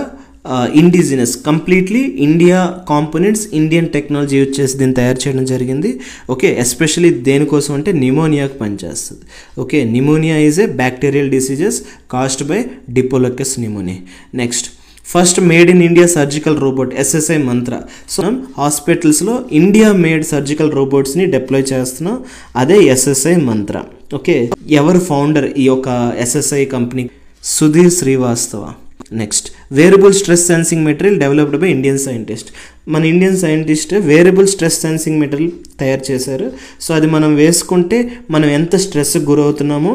indigenous, completely India components, Indian technology use చేసి దీన్ని తయారు చేయడం జరిగింది. ఓకే, ఎస్పెషల్లీ దేనికోసం అంటే నిమోనియాకి పనిచేస్తుంది. Okay, pneumonia is a bacterial diseases caused by diplococcus pneumonia. Next, first made in India surgical robot SSI Mantra. So మనం హాస్పిటల్స్లో ఇండియా మేడ్ సర్జికల్ రోబోట్స్ని డిప్లాయ్ చేస్తున్నాం, అదే SSI మంత్ర. ఓకే, ఎవరు ఫౌండర్ ఈ యొక్క SSI company? Sudhir Srivastava. Next, variable stress sensing material developed by Indian scientist. మన Indian scientist variable stress sensing material తయారు చేశారు. సో అది మనం వేసుకుంటే మనం ఎంత స్ట్రెస్కి గురవుతున్నామో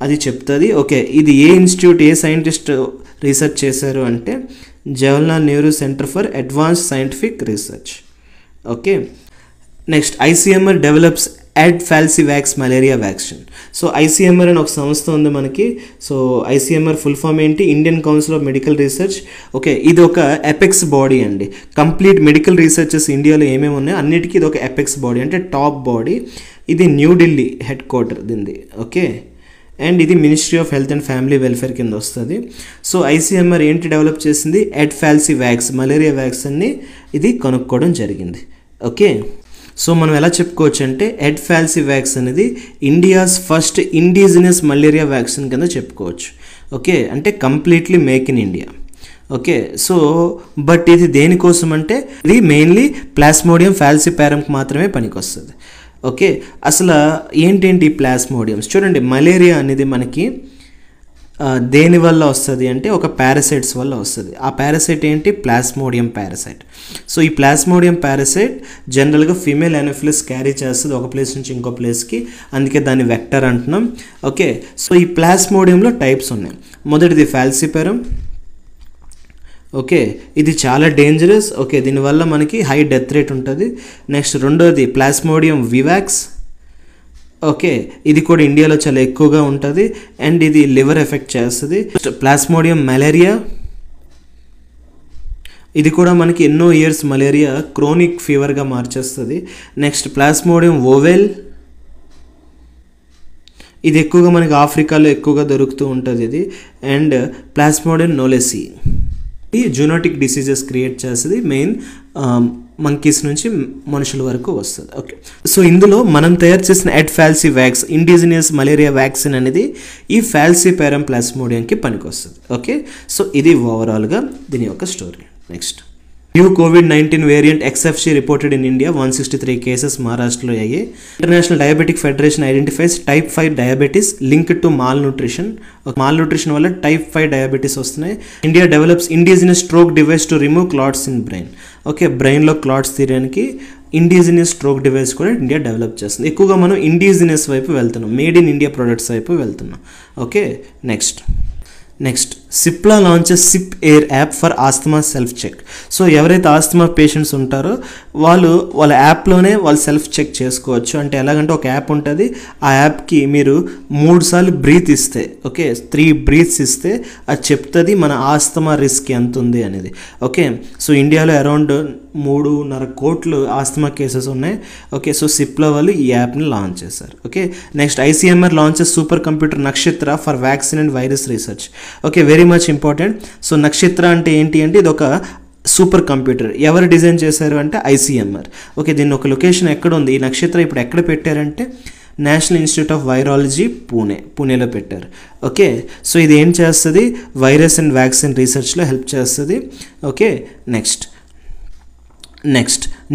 అది చెప్తుంది. ఓకే, ఇది ఏ ఇన్స్టిట్యూట్, ఏ సైంటిస్ట్ రీసెర్చ్ చేశారు అంటే Jawaharlal Nehru centre for advanced scientific research. Okay, next, ICMR develops Adfalcivax malaria vaccine. So ICMR అని ఒక సంస్థ ఉంది మనకి. సో ICMR ఫుల్ ఫామ్ ఏంటి? Indian council of medical research. Okay, ఇది ఒక ఎపెక్స్ బాడీ అండి. కంప్లీట్ మెడికల్ రీసెర్చెస్ ఇండియాలో ఏమేమి ఉన్నాయో అన్నిటికీ ఇది ఒక ఎపెక్స్ బాడీ, అంటే టాప్ బాడీ. ఇది న్యూఢిల్లీ హెడ్ క్వార్టర్ దీనిది. ఓకే, అండ్ ఇది ministry of health and family welfare కింద వస్తుంది. సో ICMR ఏంటి డెవలప్ చేసింది? Adfalcivax మలేరియా వ్యాక్సిన్ని ఇది కనుక్కోవడం జరిగింది. ఓకే, సో మనం ఎలా చెప్పుకోవచ్చు అంటే Adfalcivax అనేది India's first indigenous malaria vaccine కింద చెప్పుకోవచ్చు. ఓకే, అంటే completely make in India. Okay, so but ఇది దేనికోసం అంటే ఇది మెయిన్లీ ప్లాస్మోడియం ఫాల్సిపారంకి మాత్రమే పనికొస్తుంది. ఓకే, అసలు ఏంటేంటి ప్లాస్మోడియమ్స్? చూడండి, మలేరియా అనేది మనకి దేని వల్ల వస్తుంది అంటే ఒక పారాసైట్స్ వల్ల వస్తుంది. ఆ పారాసైట్ ఏంటి? Plasmodium parasite. సో ఈ ప్లాస్మోడియం పారాసైట్ జనరల్గా ఫీమేల్ ఎనోఫిలస్ క్యారీ చేస్తుంది ఒక ప్లేస్ నుంచి ఇంకో ప్లేస్కి, అందుకే దాన్ని వెక్టర్ అంటున్నాం. ఓకే, సో ఈ ప్లాస్మోడియంలో టైప్స్ ఉన్నాయి. మొదటిది ఫాల్సిపారం. ఓకే, ఇది చాలా డేంజరస్. ఓకే, దీనివల్ల మనకి హై డెత్ రేట్ ఉంటుంది. నెక్స్ట్, రెండోది ప్లాస్మోడియం వివాక్స్. ఓకే, ఇది కూడా ఇండియాలో చాలా ఎక్కువగా ఉంటుంది అండ్ ఇది లివర్ ఎఫెక్ట్ చేస్తుంది. ప్లాస్మోడియం మలేరియా, ఇది కూడా మనకి ఎన్నో ఇయర్స్ మలేరియా క్రోనిక్ ఫీవర్గా మార్చేస్తుంది. నెక్స్ట్, ప్లాస్మోడియం ఓవెల్, ఇది ఎక్కువగా మనకి ఆఫ్రికాలో ఎక్కువగా దొరుకుతూ ఉంటుంది ఇది. అండ్ ప్లాస్మోడియం నోలెసి, ఈ జూనోటిక్ డిసీజెస్ క్రియేట్ చేస్తుంది, మెయిన్ మంకీస్ నుంచి మనుషుల వరకు వస్తుంది. ఓకే, సో ఇందులో మనం తయారు చేసిన Adfalcivax ఇండిజినియస్ మలేరియా వ్యాక్సిన్ అనేది ఈ ఫాల్సిపారం ప్లాస్మోడియంకి పనికొస్తుంది. ఓకే, సో ఇది ఓవరాల్గా దీని యొక్క story. Next, new COVID-19 variant XFC reported in India, 163 cases మహారాష్ట్రలో అయ్యాయి. International Diabetic Federation identifies type 5 diabetes linked to malnutrition వల్ల టైప్ 5 డయాబెటీస్ వస్తున్నాయి. India develops indigenous stroke device to remove clots in brain. Okay, బ్రెయిన్లో clots తీయడానికి indigenous stroke device కూడా India develop చేస్తుంది. ఎక్కువగా మనం ఇండిజినస్ వైపు వెళ్తున్నాం, మేడ్ ఇన్ ఇండియా ప్రొడక్ట్స్ వైపు వెళ్తున్నాం. Okay, next Cipla launches Cip air app for asthma self check. So ఎవరైతే ఆస్తమా పేషెంట్స్ ఉంటారో వాళ్ళ యాప్లోనే వాళ్ళు సెల్ఫ్ చెక్ చేసుకోవచ్చు. అంటే ఎలాగంటే ఒక యాప్ ఉంటుంది, ఆ యాప్కి మీరు 3 సార్లు బ్రీత్ ఇస్తే, ఓకే 3 బ్రీత్స్ ఇస్తే అది చెప్తుంది మన ఆస్తమా రిస్క్ ఎంత ఉంది అనేది. ఓకే, సో ఇండియాలో అరౌండ్ 3.5 కోట్లు ఆస్తమా కేసెస్ ఉన్నాయి. ఓకే, సో సిప్లా వాళ్ళు ఈ యాప్ని లాంచ్ చేశారు. Okay, next ICMR launches super computer Nakshatra for vaccine and virus research. Okay, very much important. So Nakshatra అంటే ఏంటి అంటే ఇది ఒక సూపర్ కంప్యూటర్. ఎవరు డిజైన్ చేశారు అంటే ఐసీఎంఆర్. ఓకే, దీని ఒక లొకేషన్ ఎక్కడ ఉంది, ఈ నక్షత్ర ఇప్పుడు ఎక్కడ పెట్టారంటే నేషనల్ ఇన్స్టిట్యూట్ ఆఫ్ వైరాలజీ పూణేలో పెట్టారు. ఓకే, సో ఇది ఏం చేస్తుంది, వైరస్ అండ్ వ్యాక్సిన్ రీసెర్చ్లో హెల్ప్ చేస్తుంది. Okay, next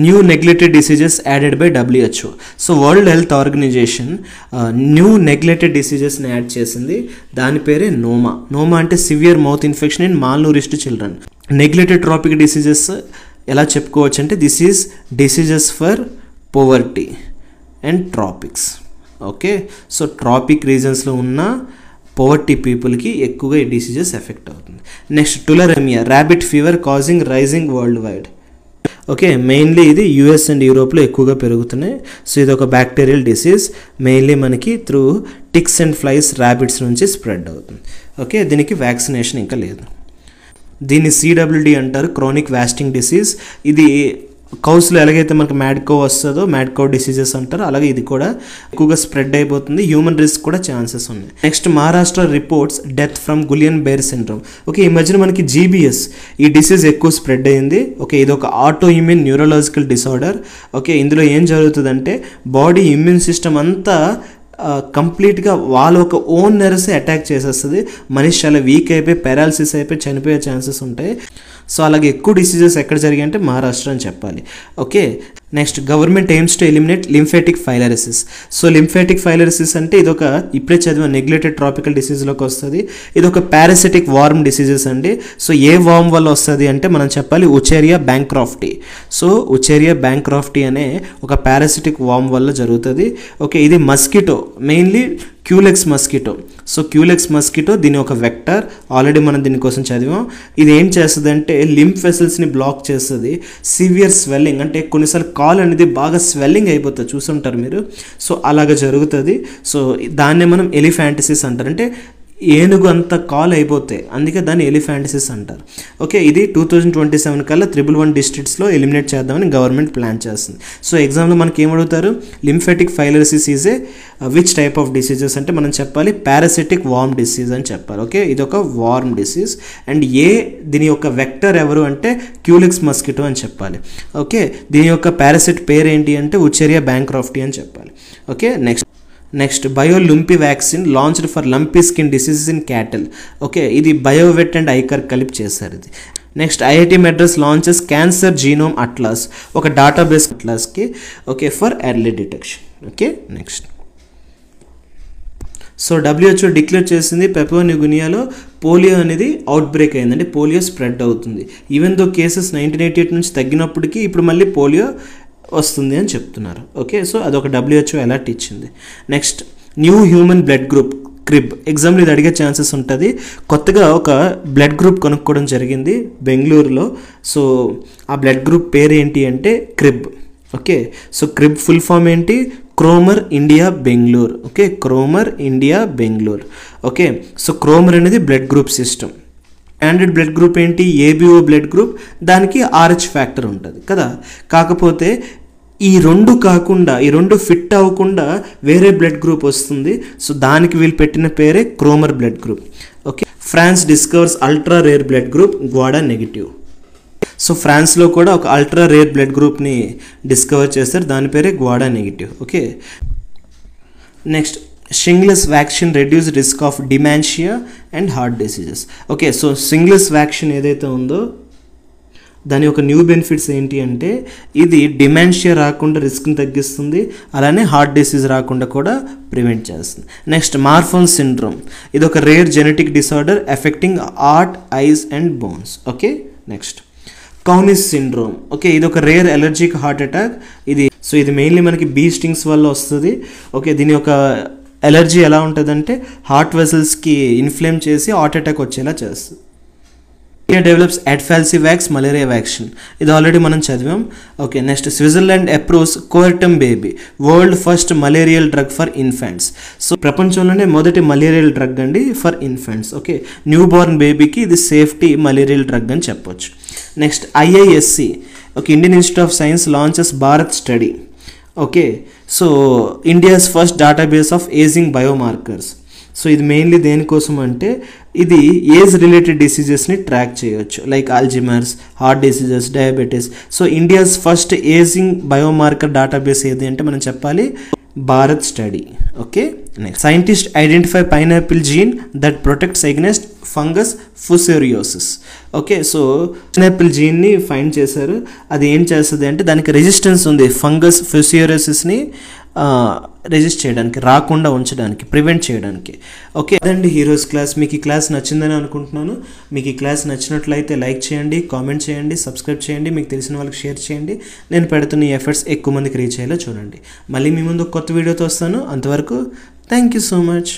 new neglected diseases added by WHO. So world health organisation new neglected డిసీజెస్ని యాడ్ చేసింది. దాని పేరే నోమా అంటే severe mouth infection in malnourished children. Neglected tropic diseases ఎలా చెప్పుకోవచ్చు అంటే this is diseases for poverty and tropics. Okay, so tropic రీజన్స్లో ఉన్న పోవర్టీ పీపుల్కి ఎక్కువగా ఈ డిసీజెస్ ఎఫెక్ట్ అవుతుంది. Next tularemia rabbit fever causing rising world wide. Okay, mainly ఇది యూఎస్ అండ్ యూరోప్లో ఎక్కువగా పెరుగుతున్నాయి. సో ఇది ఒక బ్యాక్టీరియల్ డిసీజ్, మెయిన్లీ మనకి through ticks and flies rabbits నుంచి స్ప్రెడ్ అవుతుంది. ఓకే, దీనికి వ్యాక్సినేషన్ ఇంకా లేదు. దీన్ని CWD అంటారు, క్రానిక్ వాస్టింగ్ డిసీజ్. ఇది కౌస్లో ఎలాగైతే మనకు మ్యాడ్కో వస్తుందో మ్యాడ్కో డిసీజెస్ అంటారు, అలాగే ఇది కూడా ఎక్కువగా స్ప్రెడ్ అయిపోతుంది. హ్యూమన్ రిస్క్ కూడా ఛాన్సెస్ ఉన్నాయి. Next Maharashtra reports death from Guillain Barre syndrome. Okay, ఈ మధ్యన మనకి GBS ఈ డిసీజ్ ఎక్కువ స్ప్రెడ్ అయింది. ఓకే, ఇది ఒక auto immune neurological disorder. Okay, ఇందులో ఏం జరుగుతుందంటే బాడీ ఇమ్యూన్ సిస్టమ్ అంతా కంప్లీట్గా వాళ్ళ ఒక ఓన్ నెర్వ్స్ అటాక్ చేసేస్తుంది. మనిషి చాలా వీక్ అయిపోయి పారాలసిస్ అయిపోయి చనిపోయే ఛాన్సెస్ ఉంటాయి. సో అలాగే ఎక్కువ డిసీజెస్ ఎక్కడ జరిగాయి అంటే మహారాష్ట్ర అని చెప్పాలి. Okay, next government aims to eliminate lymphatic filariasis. So lymphatic filariasis అంటే ఇది ఒక ఇప్పుడే చదివిన నెగ్లెక్టెడ్ ట్రాపికల్ డిసీజ్లోకి వస్తుంది. ఇది ఒక పారాసిటిక్ వార్మ్ డిసీజెస్ అండి. సో ఏ వార్మ్ వల్ల వస్తుంది అంటే మనం చెప్పాలి ఉచేరియా బ్యాంక్రాఫ్టీ. సో ఉచేరియా బ్యాంక్రాఫ్టీ అనే ఒక పారాసిటిక్ వార్మ్ వల్ల జరుగుతుంది. ఓకే, ఇది mosquito, mainly culex mosquito. So culex mosquito దీని ఒక వెక్టర్, ఆల్రెడీ మనం దీనికోసం చదివాం. ఇది ఏం చేస్తుంది అంటే లింఫ్ వెసల్స్ని బ్లాక్ చేస్తుంది. సివియర్ స్వెల్లింగ్ అంటే కొన్నిసార్లు కాల్ అనేది బాగా స్వెల్లింగ్ అయిపోతుంది, చూసుంటారు మీరు. సో అలాగ జరుగుతుంది. సో దాన్నే మనం ఎలిఫాంటిసిస్ అంటారు, అంటే ఏనుగు అంత కాల్ అయిపోతాయి, అందుకే దాన్ని ఎలిఫాంటిసిస్ అంటారు. ఓకే, ఇది 2027 కల్లా 111 డిస్ట్రిక్ట్స్లో ఎలిమినేట్ చేద్దామని గవర్నమెంట్ ప్లాన్ చేస్తుంది. సో ఎగ్జామ్లో మనకి ఏమడుగుతారు, lymphatic filariasis is a which type of diseases అంటే మనం చెప్పాలి పారాసిటిక్ వార్మ్ డిసీజ్ అని చెప్పాలి. ఓకే, ఇది ఒక వార్మ్ డిసీజ్ అండ్ దీని యొక్క వెక్టర్ ఎవరు అంటే క్యూలెక్స్ మస్కిటో అని చెప్పాలి. ఓకే, దీని యొక్క పారాసిట్ పేరు ఏంటి అంటే ఉచేరియా బ్యాంక్రాఫ్టీ అని చెప్పాలి. Okay, next Biolumpi vaccine launched for lumpy skin diseases in cattle. Okay, ఇది బయోవెట్ అండ్ ఐకర్ కలిపి చేశారు ఇది. Next IIT Madras launches cancer genome atlas, ఒక డేటాబేస్ అట్లాస్కి. Okay, for early detection. Okay, next so WHO declare చేసింది Papua new గినియాలో polio అనేది outbreak అయిందండి, పోలియో స్ప్రెడ్ అవుతుంది. ఈవెన్ దో కేసెస్ 1988 నుంచి తగ్గినప్పటికీ ఇప్పుడు మళ్ళీ పోలియో వస్తుంది అని చెప్తున్నారు. ఓకే, సో అదొక WHO అలర్ట్ ఇచ్చింది. Next new human blood group crib, ఎగ్జామ్లో ఇది అడిగే ఛాన్సెస్ ఉంటుంది. కొత్తగా ఒక బ్లడ్ గ్రూప్ కనుక్కోవడం జరిగింది బెంగళూరులో. సో ఆ బ్లడ్ గ్రూప్ పేరు ఏంటి అంటే CRIB. Okay, so CRIB full form ఏంటి, Cromer India Bengaluru. Okay, Cromer India Bengaluru. Okay, so Cromer అనేది blood group system. Standard blood group ఏంటి, ABO బ్లడ్ గ్రూప్, దానికి RH ఫ్యాక్టర్ ఉంటుంది కదా. కాకపోతే ఈ రెండు కాకుండా, ఈ రెండు ఫిట్ అవ్వకుండా వేరే బ్లడ్ గ్రూప్ వస్తుంది. సో దానికి వీళ్ళు పెట్టిన పేరే Cromer blood group. Okay, France discovers ultra rare blood group Gwada negative. So ఫ్రాన్స్లో కూడా ఒక అల్ట్రా రేర్ బ్లడ్ గ్రూప్ని డిస్కవర్ చేస్తారు, దాని పేరే Gwada negative. Okay, next shingles vaccine reduce risk of dementia and heart diseases. Okay, so shingles vaccine ఏదైతే ఉందో దాని యొక్క న్యూ బెనిఫిట్స్ ఏంటి అంటే ఇది డిమెన్షియా రాకుండా రిస్క్ని తగ్గిస్తుంది, అలానే హార్ట్ డిసీజ్ రాకుండా కూడా ప్రివెంట్ చేస్తుంది. నెక్స్ట్ మార్ఫన్ సిండ్రోమ్, ఇది ఒక rare genetic disorder affecting heart, eyes and bones. Okay, next Kounis syndrome. Okay, ఇది ఒక రేర్ ఎలర్జిక్ హార్ట్ అటాక్. ఇది మెయిన్లీ మనకి బీ స్టింగ్స్ వల్ల వస్తుంది. ఓకే, దీని యొక్క ఎలర్జీ ఎలా ఉంటుందంటే హార్ట్ వెసల్స్కి ఇన్ఫ్లేమ్ చేసి హార్ట్ అటాక్ వచ్చేలా చేస్తుంది. India develops AdFalciVax malaria vaccine, ఇది ఆల్రెడీ మనం చదివాం. Okay, next Switzerland approves Coartem baby, world first malarial drug for infants. So ప్రపంచంలోనే మొదటి మలేరియల్ డ్రగ్ అండి for infants. Okay, newborn బేబీకి ఇది సేఫ్టీ మలేరియల్ డ్రగ్ అని చెప్పొచ్చు. Next IISc, okay, Indian Institute of Science launches Bharat study. Okay, so India's first database of ageing biomarkers. So ఇది mainly దేనికోసం అంటే ఇది ఏజ్ రిలేటెడ్ డిసీజెస్ని ట్రాక్ చేయొచ్చు, like Alzheimer's, heart diseases, diabetes. So India's first ageing biomarker database ఏది అంటే మనం చెప్పాలి Bharat study. Okay, next scientist identify pineapple gene that protects against fungus ఫుసేరియోసిస్. Okay, so pineapple జీన్ని find చేశారు. అది ఏం చేస్తుంది అంటే దానికి రెసిస్టెన్స్ ఉంది ఫంగస్ ఫుసేరియోసిస్ని రెజిస్ట్ చేయడానికి, రాకుండా ఉంచడానికి, ప్రివెంట్ చేయడానికి. ఓకే, అదండి హీరోస్ క్లాస్. మీకు ఈ క్లాస్ నచ్చిందని అనుకుంటున్నాను. మీకు ఈ క్లాస్ నచ్చినట్లయితే లైక్ చేయండి, కామెంట్ చేయండి, సబ్స్క్రైబ్ చేయండి, మీకు తెలిసిన వాళ్ళకి షేర్ చేయండి. నేను పెడుతున్న ఈ ఎఫర్ట్స్ ఎక్కువ మందికి రీచ్ అయ్యేలా చూడండి. మళ్ళీ మీ ముందు కొత్త వీడియోతో వస్తాను. అంతవరకు థ్యాంక్ యూ సో మచ్.